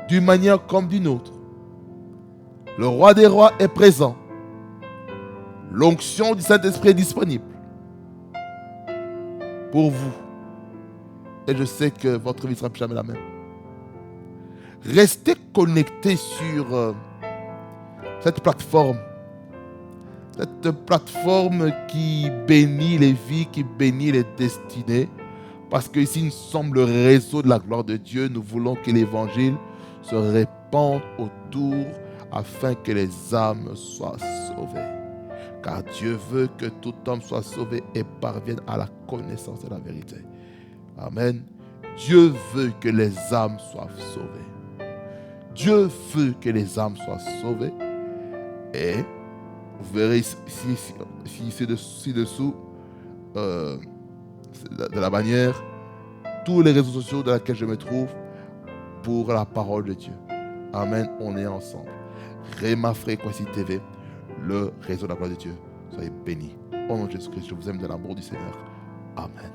d'une manière comme d'une autre. Le roi des rois est présent. L'onction du Saint-Esprit est disponible pour vous. Et je sais que votre vie ne sera plus jamais la même. Restez connectés sur cette plateforme. Cette plateforme qui bénit les vies, qui bénit les destinées. Parce que ici, nous sommes le réseau de la gloire de Dieu. Nous voulons que l'évangile se répande autour afin que les âmes soient sauvées. Car Dieu veut que tout homme soit sauvé et parvienne à la connaissance de la vérité. Amen. Dieu veut que les âmes soient sauvées. Dieu veut que les âmes soient sauvées. Et vous verrez ici ci-dessous de la bannière tous les réseaux sociaux dans lesquels je me trouve pour la parole de Dieu. Amen. On est ensemble. Rema Frequency TV, le réseau de la gloire de Dieu. Soyez bénis. Au nom de Jésus-Christ, je vous aime de l'amour du Seigneur. Amen.